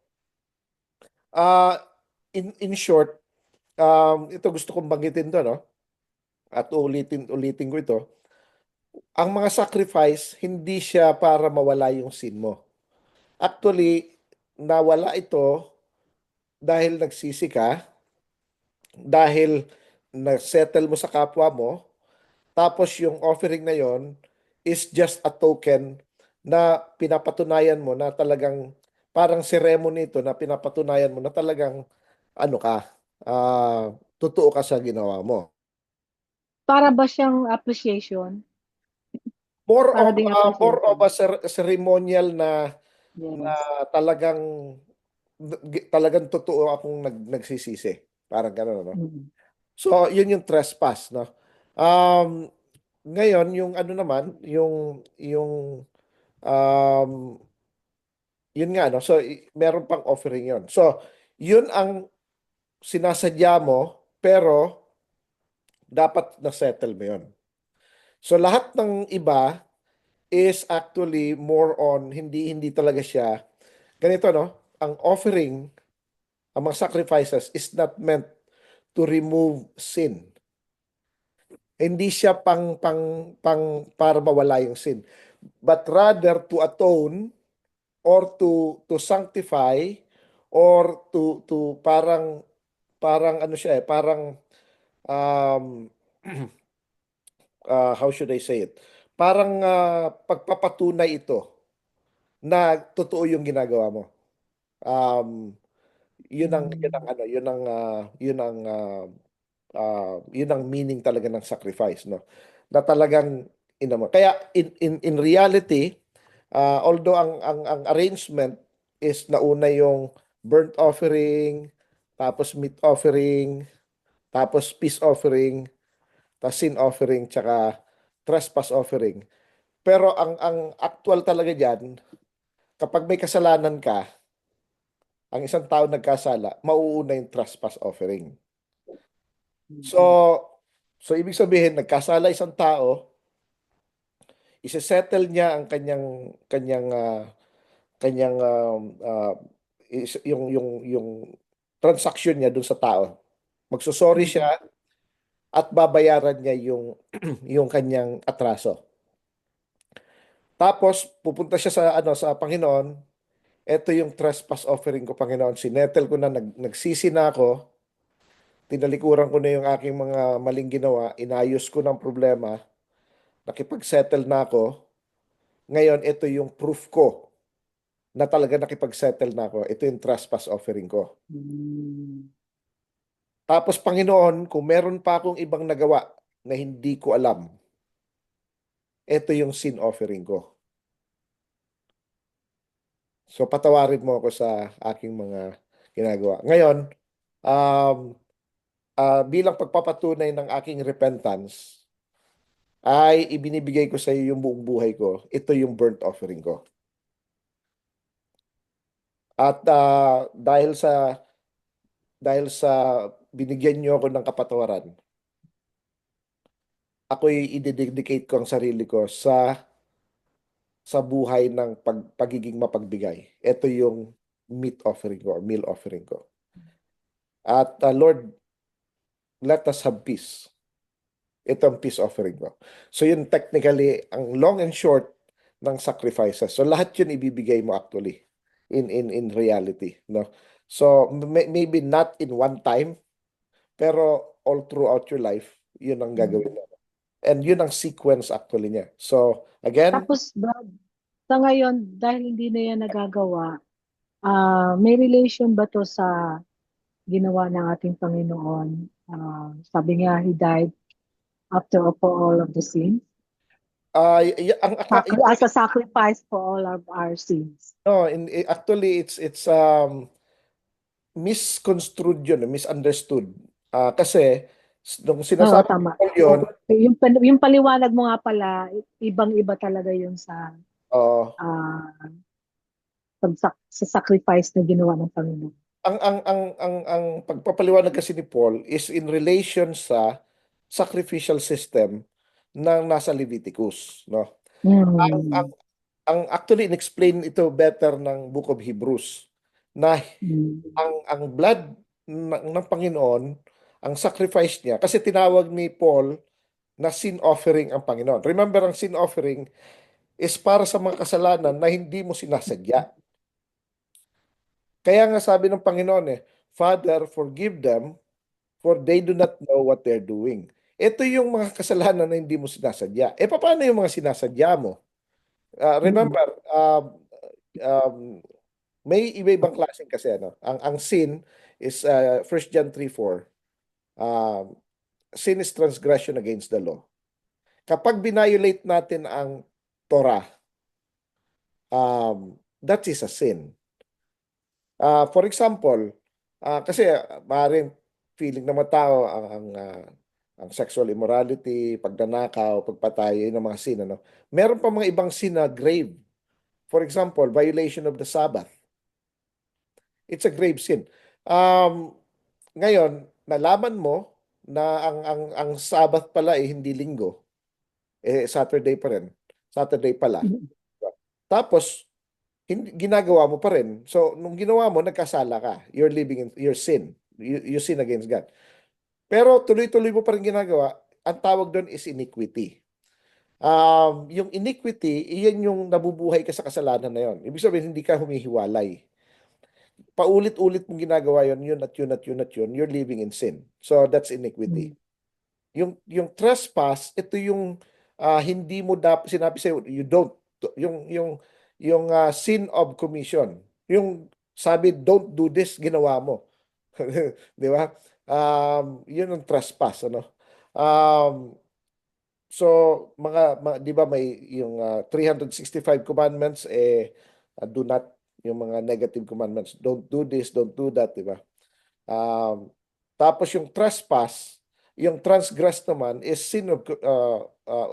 uh, in short, ito gusto kong banggitin to, no? At ulitin ko ito. Ang mga sacrifice, hindi siya para mawala yung sin mo. Actually, nawala ito dahil nagsisi ka, dahil na-settle mo sa kapwa mo, tapos yung offering na yon is just a token na pinapatunayan mo na talagang parang ceremony ito na pinapatunayan mo na talagang ano ka, totoo ka sa ginawa mo. Para ba siyang appreciation? Para ding More of appreciation. a ceremonial na Yes. talagang talagang totoo akong nagsisisi. Parang gano'n, no? Mm. So, yun yung trespass, no? Um, Ngayon, yung ano naman, um, yun nga, no? So, meron pang offering yun. So, yun ang sinasadya mo, pero dapat na-settle mo yun. So, lahat ng iba is actually more on, hindi talaga siya, ganito, no? Ang offering, ang mga sacrifices is not meant to remove sin. Hindi siya pang para mawala yung sin, but rather to atone or to sanctify or to parang ano siya eh, parang um, how should I say it? Parang pagpapatunay ito na totoo yung ginagawa mo. Um, yun ang Mm. ano, yun ang meaning talaga ng sacrifice, no? Na talagang kaya in reality, although ang arrangement is nauna yung burnt offering, tapos meat offering, tapos peace offering, tapos sin offering, tsaka trespass offering. Pero ang actual talaga diyan, kapag may kasalanan ka, ang isang tao nagkasala, mauuna yung trespass offering. So, Mm. ibig sabihin, nagkasala isang tao, isesettle niya ang kanyang yung transaction niya dun sa tao. Magsusorry siya Mm. at babayaran niya yung yung kanyang atraso. Tapos pupunta siya sa sa Panginoon, ito yung trespass offering ko, Panginoon. Sinettle ko na, nagsisi na ako. tinalikuran ko na yung aking mga maling ginawa, inayos ko ng problema, nakipag-settle na ako. Ngayon, ito yung proof ko na talaga nakipag-settle na ako. Ito yung trespass offering ko. Mm. Tapos, Panginoon, kung meron pa akong ibang nagawa na hindi ko alam, ito yung sin offering ko. So, patawarin mo ako sa aking mga ginagawa. Ngayon, um, bilang pagpapatunay ng aking repentance, ay ibinibigay ko sa iyo yung buong buhay ko. Ito yung burnt offering ko. At dahil sa binigyan niyo ako ng kapatawaran, ako'y idededicate ko ang sarili ko sa buhay ng pagiging mapagbigay. Ito yung meat offering ko or meal offering ko. At Lord, let us have peace. Ito ang peace offering ko. So yun technically ang long and short ng sacrifices. So lahat yun ibibigay mo actually in reality, no? So maybe not in one time, pero all throughout your life, yun ang gagawin Mm. mo. And yun ang sequence actually niya. So again, Tapos, Brad, sa ngayon, dahil hindi na yan nagagawa, may relation ba to sa ginawa ng ating Panginoon? Sabi niya, He died after for all of the sins. As a sacrifice for all of our sins. no, actually it's misconstrued yun, misunderstood. Kasi nung Oo, sinasabi tama. ko yun, Yung paliwanag mo nga pala, ibang-iba talaga yun sa uh, ah, sa sacrifice na ginawa ng Panginoon. ang pagpapaliwanag kasi ni Paul is in relation sa sacrificial system ng nasa Leviticus, no? Ang ang Mm. ang actually inexplain ito better ng Book of Hebrews na Mm. ang blood ng Panginoon, ang sacrifice niya kasi tinawag ni Paul na sin offering ang Panginoon. Remember, ang sin offering is para sa mga kasalanan na hindi mo sinasadya. Kaya nga sabi ng Panginoon Father, forgive them for they do not know what they're doing. Ito yung mga kasalanan na hindi mo sinasadya. Paano yung mga sinasadya mo? Mm. Remember, um, may iba-ibang klaseng kasi ang sin is 1 John 3:4. Um, Sin is transgression against the law. Kapag binayolate natin ang Torah, that is a sin. For example, kasi maaaring feeling ng mga tao ang sexual immorality, pagnanakaw, pagpatay, yun ang mga sin, ano. Meron pa mga ibang sin na grave. For example, violation of the Sabbath. It's a grave sin. Um, Ngayon, nalaman mo na ang Sabbath pala hindi linggo, Saturday pa rin. Saturday pala. Mm. Tapos, ginagawa mo pa rin. So, nung ginawa mo, nagkasala ka. You're living in your sin. You sin against God. Pero tuloy-tuloy mo pa rin ginagawa. Ang tawag doon is iniquity. Yung iniquity, iyan yung nabubuhay ka sa kasalanan na yon. Ibig sabihin, hindi ka humihiwalay. Paulit-ulit mong ginagawa yon, yun at yun at yun at yun, you're living in sin. So, that's iniquity. Mm. Yung trespass, ito yung hindi mo dapat sinabi sa'yo, you don't yung sin of commission. Yung sabi don't do this, ginawa mo. 'Di ba? Yun ang trespass, ano? Um, so 'di ba may yung 365 commandments do not yung mga negative commandments. Don't do this, don't do that, 'di ba? Um, Tapos yung trespass, yung transgress naman is sin of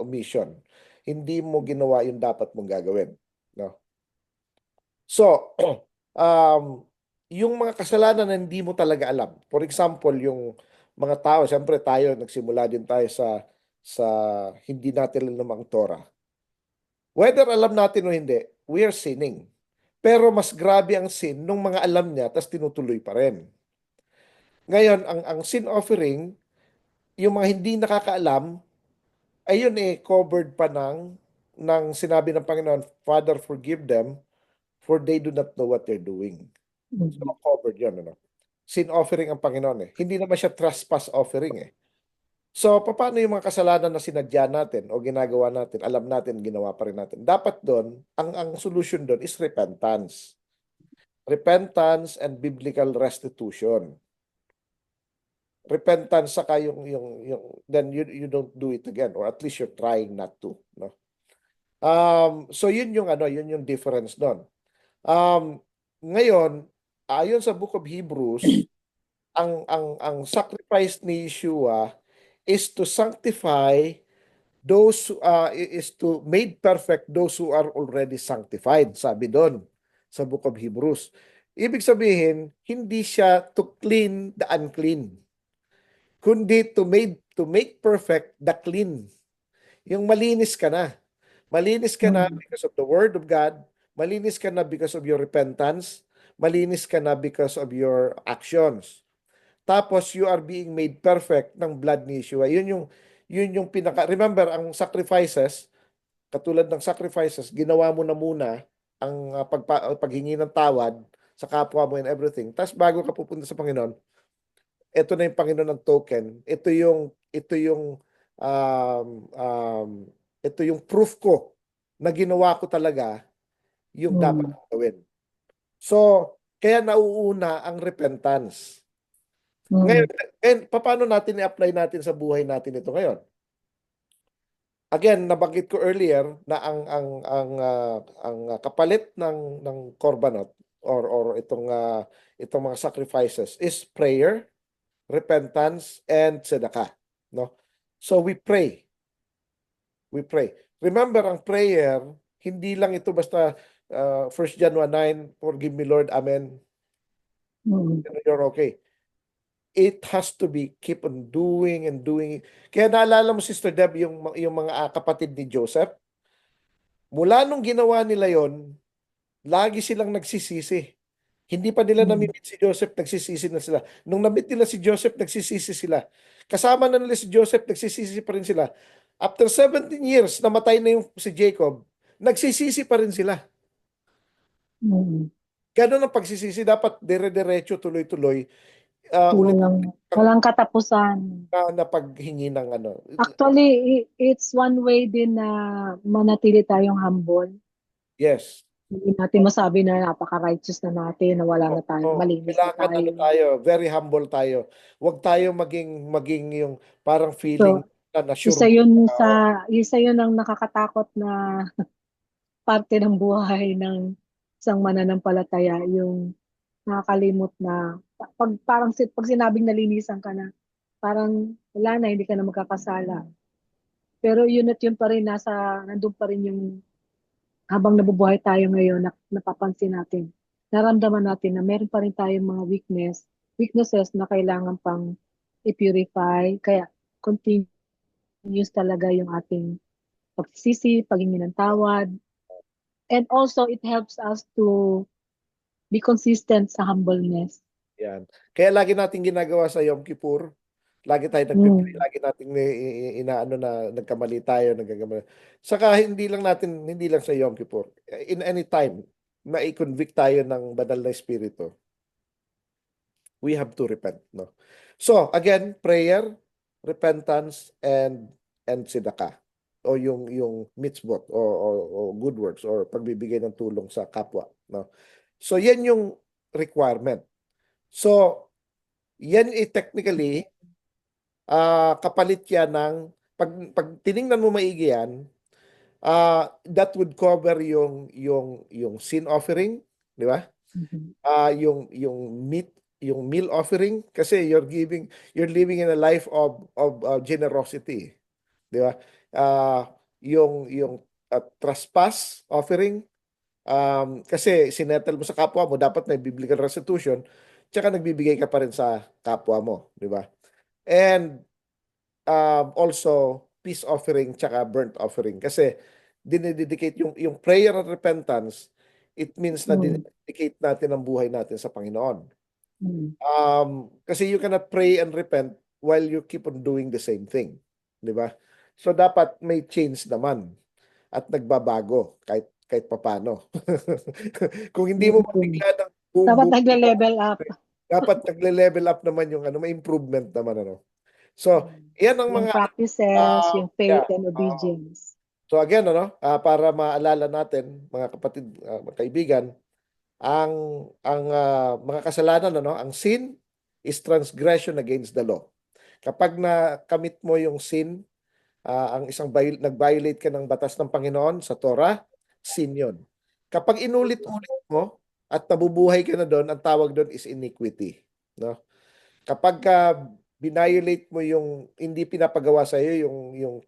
omission. Hindi mo ginawa yung dapat mong gagawin. No? So, yung mga kasalanan na hindi mo talaga alam. For example, yung mga tao, siyempre tayo, nagsimula din tayo sa hindi natin alam ang Torah. Whether alam natin o hindi, we are sinning. Pero mas grabe ang sin nung mga alam niya, tas tinutuloy pa rin. Ngayon, ang sin offering, yung mga hindi nakakaalam, ayun covered pa ng sinabi ng Panginoon, Father, forgive them, for they do not know what they're doing. So, Mm. covered yun, ano? sin offering ang Panginoon eh. Hindi naman siya trespass offering eh. So, paano yung mga kasalanan na sinadya natin o ginagawa natin, alam natin, ginawa pa rin natin. Dapat doon, ang solution doon is repentance. Repentance and biblical restitution. Repentance saka yung then you don't do it again or at least you're trying not to, no? So yun yung difference doon. Ngayon, ayon sa Book of Hebrews, ang sacrifice ni Yeshua is to sanctify those is to made perfect those who are already sanctified, sabi doon sa Book of Hebrews. Ibig sabihin, hindi siya to clean the unclean, kundi to make perfect the clean. Yung malinis ka na. Malinis ka na Mm. because of the Word of God. Malinis ka na because of your repentance. Malinis ka na because of your actions. Tapos you are being made perfect ng blood ni Yeshua. Yun yung pinaka remember ang sacrifices, katulad ng sacrifices, ginawa mo na muna ang paghingi ng tawad sa kapwa mo and everything. Tapos bago ka pupunta sa Panginoon, ito na yung Panginoon ng token. Um, um, ito yung proof ko na ginawa ko talaga yung dapat Mm. gawin. So, kaya nauuna ang repentance. Ngayon, Mm. paano natin i-apply natin sa buhay natin ito ngayon? Again, nabanggit ko earlier na ang kapalit ng korbanot or itong mga sacrifices is prayer, repentance, and tzedakah, no? So we pray. We pray. Remember, ang prayer, hindi lang ito basta 1 John 1:9, forgive me Lord, amen, Mm. you're okay. It has to be keep on doing and doing. Kaya naalala mo, Sister Deb, yung mga kapatid ni Joseph, mula nung ginawa nila yon, lagi silang nagsisisi. Hindi pa nila Mm. na-meet si Joseph, nagsisisi na sila. Nung na-meet nila si Joseph, nagsisisi sila. Kasama na nila si Joseph, nagsisisi pa rin sila. After 17 years, namatay na yung si Jacob, nagsisisi pa rin sila. Mm. Ganun ang pagsisisi, dapat dire-diretso, tuloy-tuloy. Ulit-ulit Walang katapusan. na paghingi ng ano. Actually, it's one way din na manatili tayong humble. Yes. Hindi natin masabi na napaka-righteous na natin, na wala na tayo, Oh, malinis na kailangan ano tayo. tayo, very humble tayo. Huwag tayo maging yung parang feeling So, na sure na tao. isa yun ang nakakatakot na parte ng buhay ng isang mananampalataya, yung nakakalimot na pag sinabing nalinisan ka na, parang wala na, hindi ka na magkakasala. Pero yun at yun pa rin, nandun pa rin yung habang nabubuhay tayo ngayon, napapansin natin, naramdaman natin na meron pa rin tayong mga weaknesses na kailangan pang i-purify. Kaya continuous talaga yung ating pagsisisi, paghingi ng tawad. And also, it helps us to be consistent sa humbleness. Yan. Kaya lagi nating ginagawa sa Yom Kippur, lagi tayo nagpipray, Mm. lagi nating inaano na nagkamali tayo, nagagamali. Saka hindi lang sa Yom Kippur, in any time na i-convict tayo ng banal na espiritu, we have to repent, no? So, again, prayer, repentance, and tzedakah o yung mitzvot o good works or pagbibigay ng tulong sa kapwa, no? So, yan yung requirement. So, yan technically kapalit yan ng pag tiningnan mo maigi yan, that would cover yung sin offering, di ba? Mhm. Yung meal offering kasi you're living in a life of generosity, di ba? Ah, yung trespass offering, kasi sinettle mo sa kapwa mo, dapat may biblical restitution, tsaka nagbibigay ka pa rin sa kapwa mo, di ba? And also peace offering tsaka burnt offering kasi dinededicate yung prayer and repentance, it means na Mm. dinededicate natin ang buhay natin sa Panginoon. Mm. Kasi you cannot pray and repent while you keep on doing the same thing, di ba? So dapat may change naman at nagbabago kahit papano. Kung hindi mo Yun din. mabigla ng boom Dapat boom, nagle-level up. dapat nagle-level up naman yung ano, may improvement naman ano. So, Mm. yan ang Yung mga practices, yung faith yeah. and Oo. obedience. So again, ano, para maalala natin, mga kapatid, mga kaibigan, ang mga kasalanan, ano, ang sin is transgression against the law. Kapag nakamit mo yung sin, ang isang nag-violate ka ng batas ng Panginoon sa Torah, sin yun. Kapag inulit-ulit mo at nabubuhay ka na doon, ang tawag doon is iniquity. No? Kapag binviolate mo yung hindi pinapagawa sa iyo yung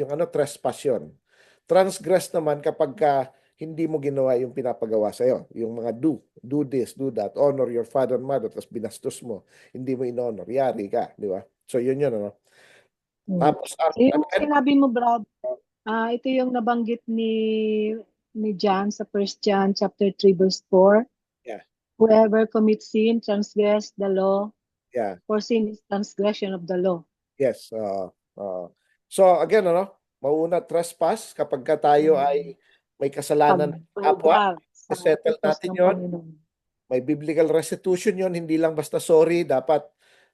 ano trespass yun. Transgress naman kapag hindi mo ginawa yung pinapagawa sa iyo, yung mga do this, do that, honor your father and mother, tapos binastos mo, hindi mo in-honor, yari ka, di ba? So yun ano. Mm. Tapos So, yung sinabi mo, Brad, ito yung nabanggit ni John sa 1 John chapter 3 verse 4. yeah, Whoever commits sin transgress the law, yeah, for sin is transgression of the law. yes. So again, ano, mauna trespass kapag tayo ay Mm. may kasalanan ng kapwa, Pagduda sa settle utos natin ng yon. Panginoon. May biblical restitution yon, hindi lang basta sorry, dapat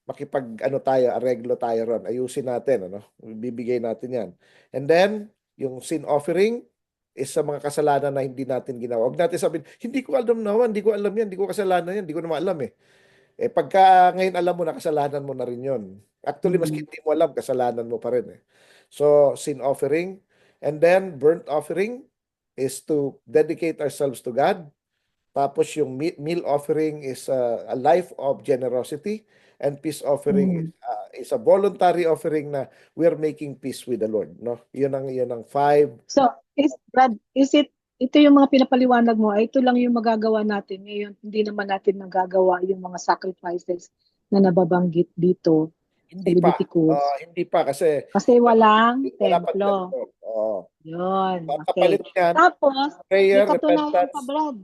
makipag ano tayo, areglo tayo ron. Ayusin natin, ano? Bibigay natin 'yan. And then, yung sin offering is sa mga kasalanan na hindi natin ginawa. Huwag natin sabihin, hindi ko alam naman, hindi ko alam yan, hindi ko kasalanan yan, hindi ko naman alam eh. Pagka ngayon alam mo na, kasalanan mo na rin yon. Actually, maski Mm. hindi mo alam, kasalanan mo pa rin eh. So, sin offering. And then, burnt offering is to dedicate ourselves to God. Tapos yung meal offering is a life of generosity, and peace offering Mm. is a voluntary offering na we are making peace with the Lord, no? Yun ang five. So, Brad, ito yung mga pinapaliwanag mo, ay ito lang yung magagawa natin ngayon. Hindi naman natin magagawa yung mga sacrifices na nababanggit dito sa Hindi pa. Leviticus. Hindi pa kasi Kasi walang wala pa templo. templo. Oo. Yun, okay. Kapalit niyan, Tapos, may prayer, katunayan pa, repentance. Brad.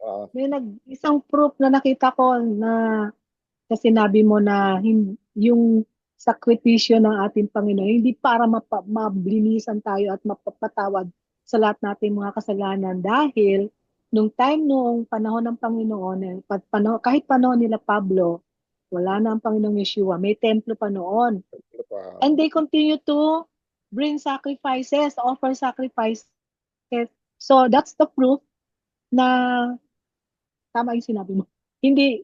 Oo. May isang proof na nakita ko na sinabi mo na yung sakripisyo ng ating Panginoon, hindi para mablinisan tayo at mapapatawad sa lahat nating mga kasalanan. Dahil, noong panahon ng Panginoon, kahit panahon nila Pablo, wala na ang Panginoong Yeshua. May templo pa noon. Templo pa. And they continue to bring sacrifices, offer sacrifices. So that's the proof na tama yung sinabi mo. Hindi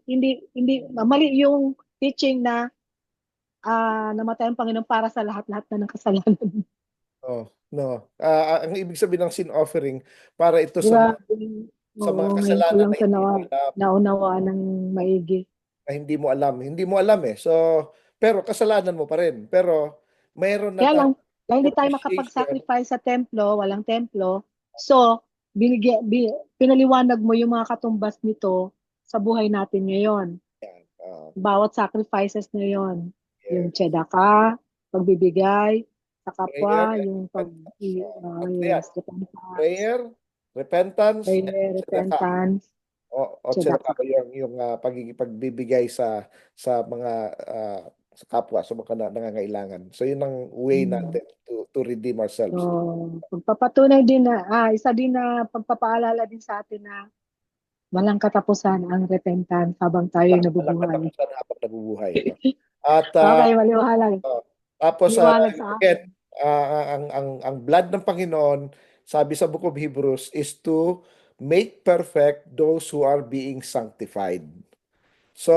mali yung teaching na namatay ang Panginoon para sa lahat-lahat na ng kasalanan. Oh, no. Ang ibig sabihin ng sin offering para ito Grabe. sa mga Oo, ngayon ko kasalanan lang na siya hindi mo alam, naunawaan ng maigi. na hindi mo alam. Hindi mo alam eh. So, pero kasalanan mo pa rin. Pero mayroon na Kaya lang, tayong dahil hindi tayo propitiation. makapag-sacrifice sa templo, walang templo, so, pinaliwanag mo yung mga katumbas nito sa buhay natin ngayon. Yan. Bawat sacrifices na yon, yung Yes. tzedakah, pagbibigay sa Prayer kapwa, and yung repentance. Tatlo yan. yes, repentance, Prayer, repentance, and prayer, tzedakah. repentance, O tzedakah tzedakah. yung pagbibigay sa mga sa kapwa, sa mga nangangailangan. So yun ang way Hmm. natin to redeem ourselves. So, pagpapatunay din isa din na pagpapaalala din sa atin na walang katapusan ang repentance habang tayo'y Walang nabubuhay. katapusan habang nabubuhay. No? At Okay, maliwanag. tapos Maliwanag sa again, akin. ang blood ng Panginoon, sabi sa Book of Hebrews, is to make perfect those who are being sanctified. So,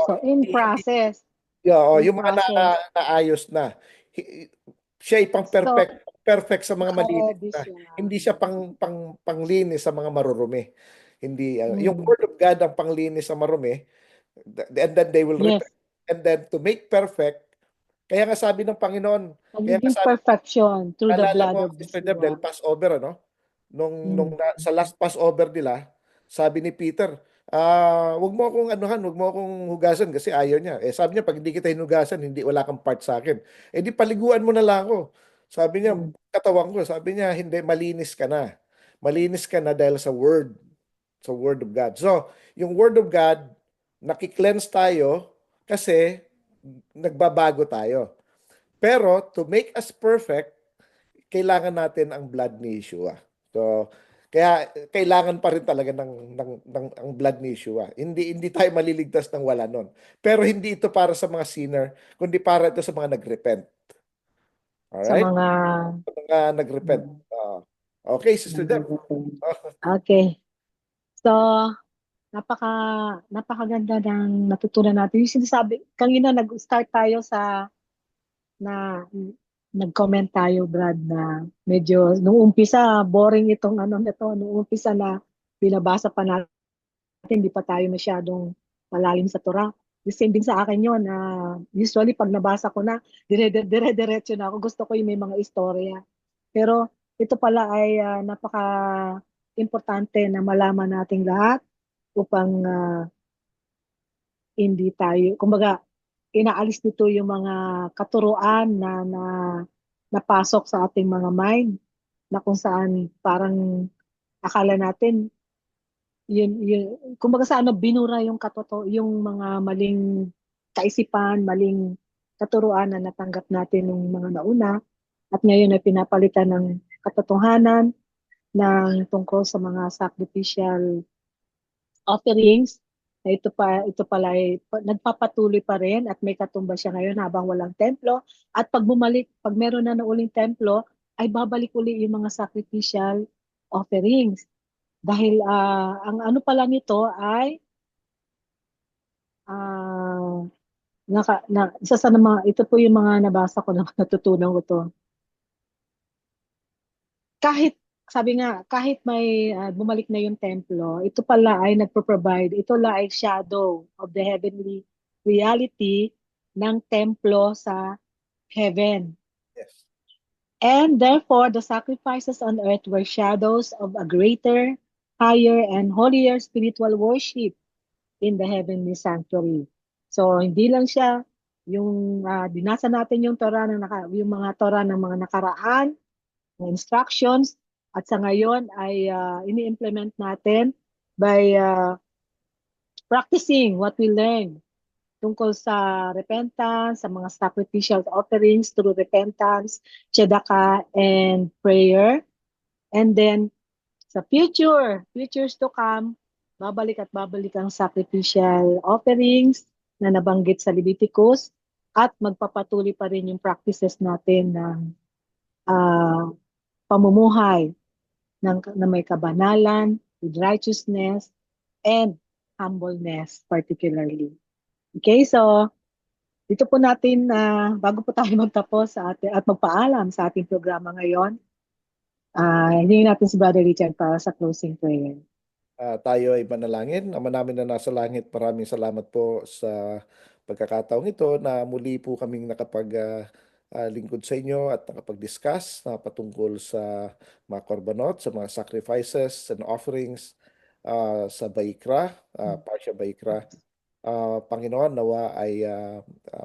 So, in hindi, process. In yung mga process. naayos na. Siya ay So, perfect sa mga malinis naka-ready na. siya. Hindi siya panglinis sa mga marurumi. Hindi, yung Mm. word of God ang panglinis sa marumi, and then they will Yes. repent. And then to make perfect, kaya nga sabi ng Panginoon, kaya nga Magiging sabi, perfection through the naalala blood mo, of Sister Deb, dahil Yeshua. Passover, ano? Mm. Sa last Passover nila, sabi ni Peter, wag mo akong anuhan, wag mo akong hugasan kasi ayaw niya. Sabi niya, pag hindi kita hinugasan, hindi, wala kang part sa akin. Di paliguan mo na lang ako. Sabi niya, Mm. katawan ko, sabi niya, hindi, malinis ka na. Malinis ka na dahil sa word of God. So, yung word of God, nakikleanse tayo kasi nagbabago tayo. Pero to make us perfect, kailangan natin ang blood ni Yeshua. So, Kaya kailangan pa rin talaga ng ang blood ni Yeshua. Hindi tayo maliligtas ng wala nun. Pero hindi ito para sa mga sinner, kundi para ito sa mga nagrepent. sa Alright? mga Mga nagrepent. Ah, okay, Sister Deb. okay. So, napaka napakaganda ng natutunan natin. Yung sinasabi, kanina nag-start tayo sa na nag-comment tayo, Brad, na medyo nung umpisa boring itong ano nito, nung umpisa na binabasa pa natin, hindi pa tayo masyadong malalim sa Torah. The same din sa akin yun. Usually, pag nabasa ko na, dire-diretso na ako. Gusto ko yung may mga istorya. Pero ito pala ay napaka-importante na malaman nating lahat upang hindi tayo, kumbaga, inaalis dito yung mga katuruan na napasok sa ating mga mind na kung saan parang akala natin yun kumbaga sa ano binura yung yung mga maling kaisipan, maling katuruan na natanggap natin nung mga nauna at ngayon ay pinapalitan ng katotohanan ng tungkol sa mga sacrificial offerings na ito pala ay nagpapatuloy pa rin at may katumbas siya ngayon habang walang templo at pag meron na uling templo ay babalik uli yung mga sacrificial offerings dahil ang ano pala nito ay ah, isa sa mga ito po yung mga nabasa ko na natutunan ko to kahit sabi nga kahit may bumalik na yung templo ito pala ay nagpo-provide ito la ay shadow of the heavenly reality ng templo sa heaven. Yes. And therefore, the sacrifices on earth were shadows of a greater, higher, and holier spiritual worship in the heavenly sanctuary. So, hindi lang siya yung binasa natin yung Torah yung mga Torah ng mga nakaraan, ng instructions, at sa ngayon ay ini-implement natin by practicing what we learn tungkol sa repentance, sa mga sacrificial offerings through repentance, tzedakah, and prayer. And then, sa futures to come, babalik at babalik ang sacrificial offerings na nabanggit sa Leviticus at magpapatuloy pa rin yung practices natin ng ah, pamumuhay na may kabanalan, with righteousness, and humbleness particularly. Okay, so dito po natin, bago po tayo magtapos sa ating, at magpaalam sa ating programa ngayon, hindi natin si Brother Richard para sa closing prayer. Tayo ay manalangin. Ama namin na nasa langit, maraming salamat po sa pagkakataong ito na muli po kaming lingkod sa inyo at nakapag-discuss na patungkol sa mga korbanot, sa mga sacrifices and offerings sa Baikra, Parsha Baikra. Panginoon, nawa ay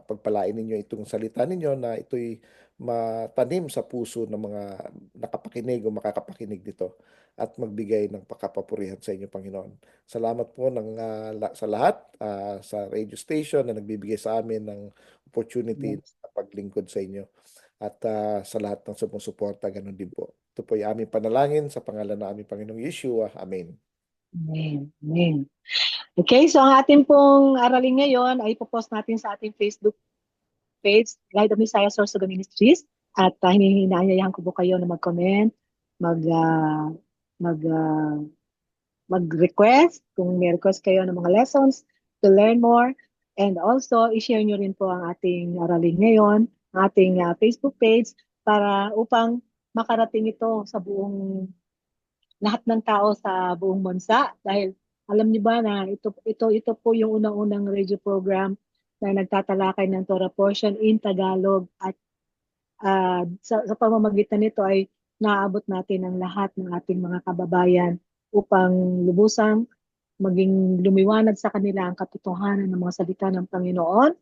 pagpalain ninyo itong salita ninyo na ito'y matanim sa puso ng mga nakapakinig o makakapakinig dito at magbigay ng pakapapurihan sa inyo, Panginoon. Salamat po sa lahat, sa radio station na nagbibigay sa amin ng opportunity Yes. na paglingkod sa inyo at sa lahat ng sumusuporta, ganun din po. Ito po ay aming panalangin sa pangalan ng aming Panginoong Yeshua. Amen. Amen. Amen. Okay, so ang ating pong aralin ngayon ay ipopost natin sa ating Facebook page, Light of Messiah Sorsogon Ministries. At hinahanyayahan ko po kayo na mag-comment, mag, uh, mag, uh, mag-request kung may request kayo ng mga lessons to learn more. And also, i-share nyo rin po ang ating aralin ngayon, ang ating Facebook page para upang makarating ito sa buong lahat ng tao sa buong bansa dahil alam niyo ba na ito po yung unang-unang radio program na nagtatalakay ng Torah portion in Tagalog at sa pamamagitan nito ay naaabot natin ang lahat ng ating mga kababayan upang lubusang maging lumiwanag sa kanila ang katotohanan ng mga salita ng Panginoon.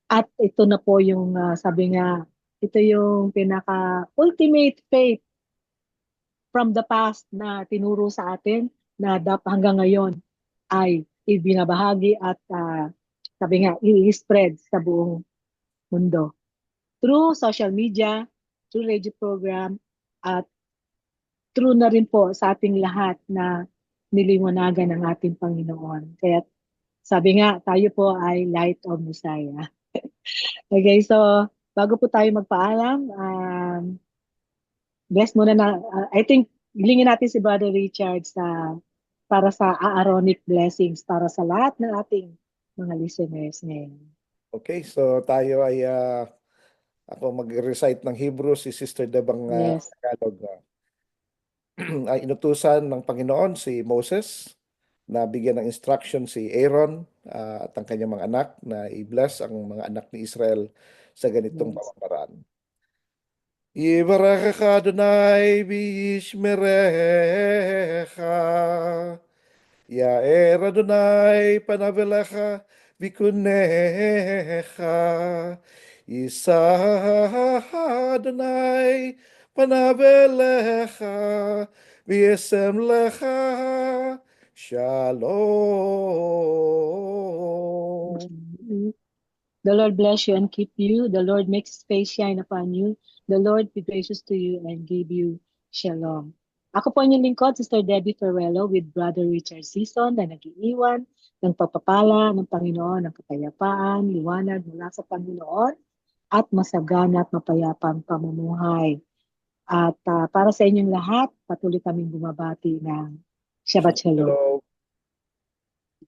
At ito na po yung sabi nga, ito yung pinaka-ultimate faith from the past na tinuro sa atin na hanggang ngayon ay ibinabahagi at sabi nga, i-spread sa buong mundo. Through social media, through radio program, at true na rin po sa ating lahat na niliwanagan ng ating Panginoon. Kaya sabi nga, tayo po ay Light of Messiah. Okay, so bago po tayo magpaalam, bless muna na, I think, hilingin natin si Brother Richard para sa Aaronic blessings para sa lahat ng ating mga listeners ngayon. Okay, so tayo ay ako mag-recite ng Hebrew, si Sister Debang Yes. Tagalog. Ay inutusan ng Panginoon si Moses na bigyan ng instruction si Aaron at ang kanyang mga anak na i-bless ang mga anak ni Israel sa ganitong Yes. pamamaraan. Yivarechecha Adonai v'yishmerecha. Ya'er Adonai panav elecha v'kunecha. Yisa Adonai panav elecha v'yesem lecha shalom. The Lord bless you and keep you. The Lord makes His face shine upon you. The Lord be gracious to you and give you shalom. Ako po ang inyong lingkod, Sister Debbie Ferrello with Brother Richard Season na nag-iiwan ng pagpapala ng Panginoon, ng kapayapaan, liwanag mula sa Panginoon at masagana at mapayapang pamumuhay. At para sa inyong lahat, patuloy kaming bumabati ng Shabbat Shalom. Shalom.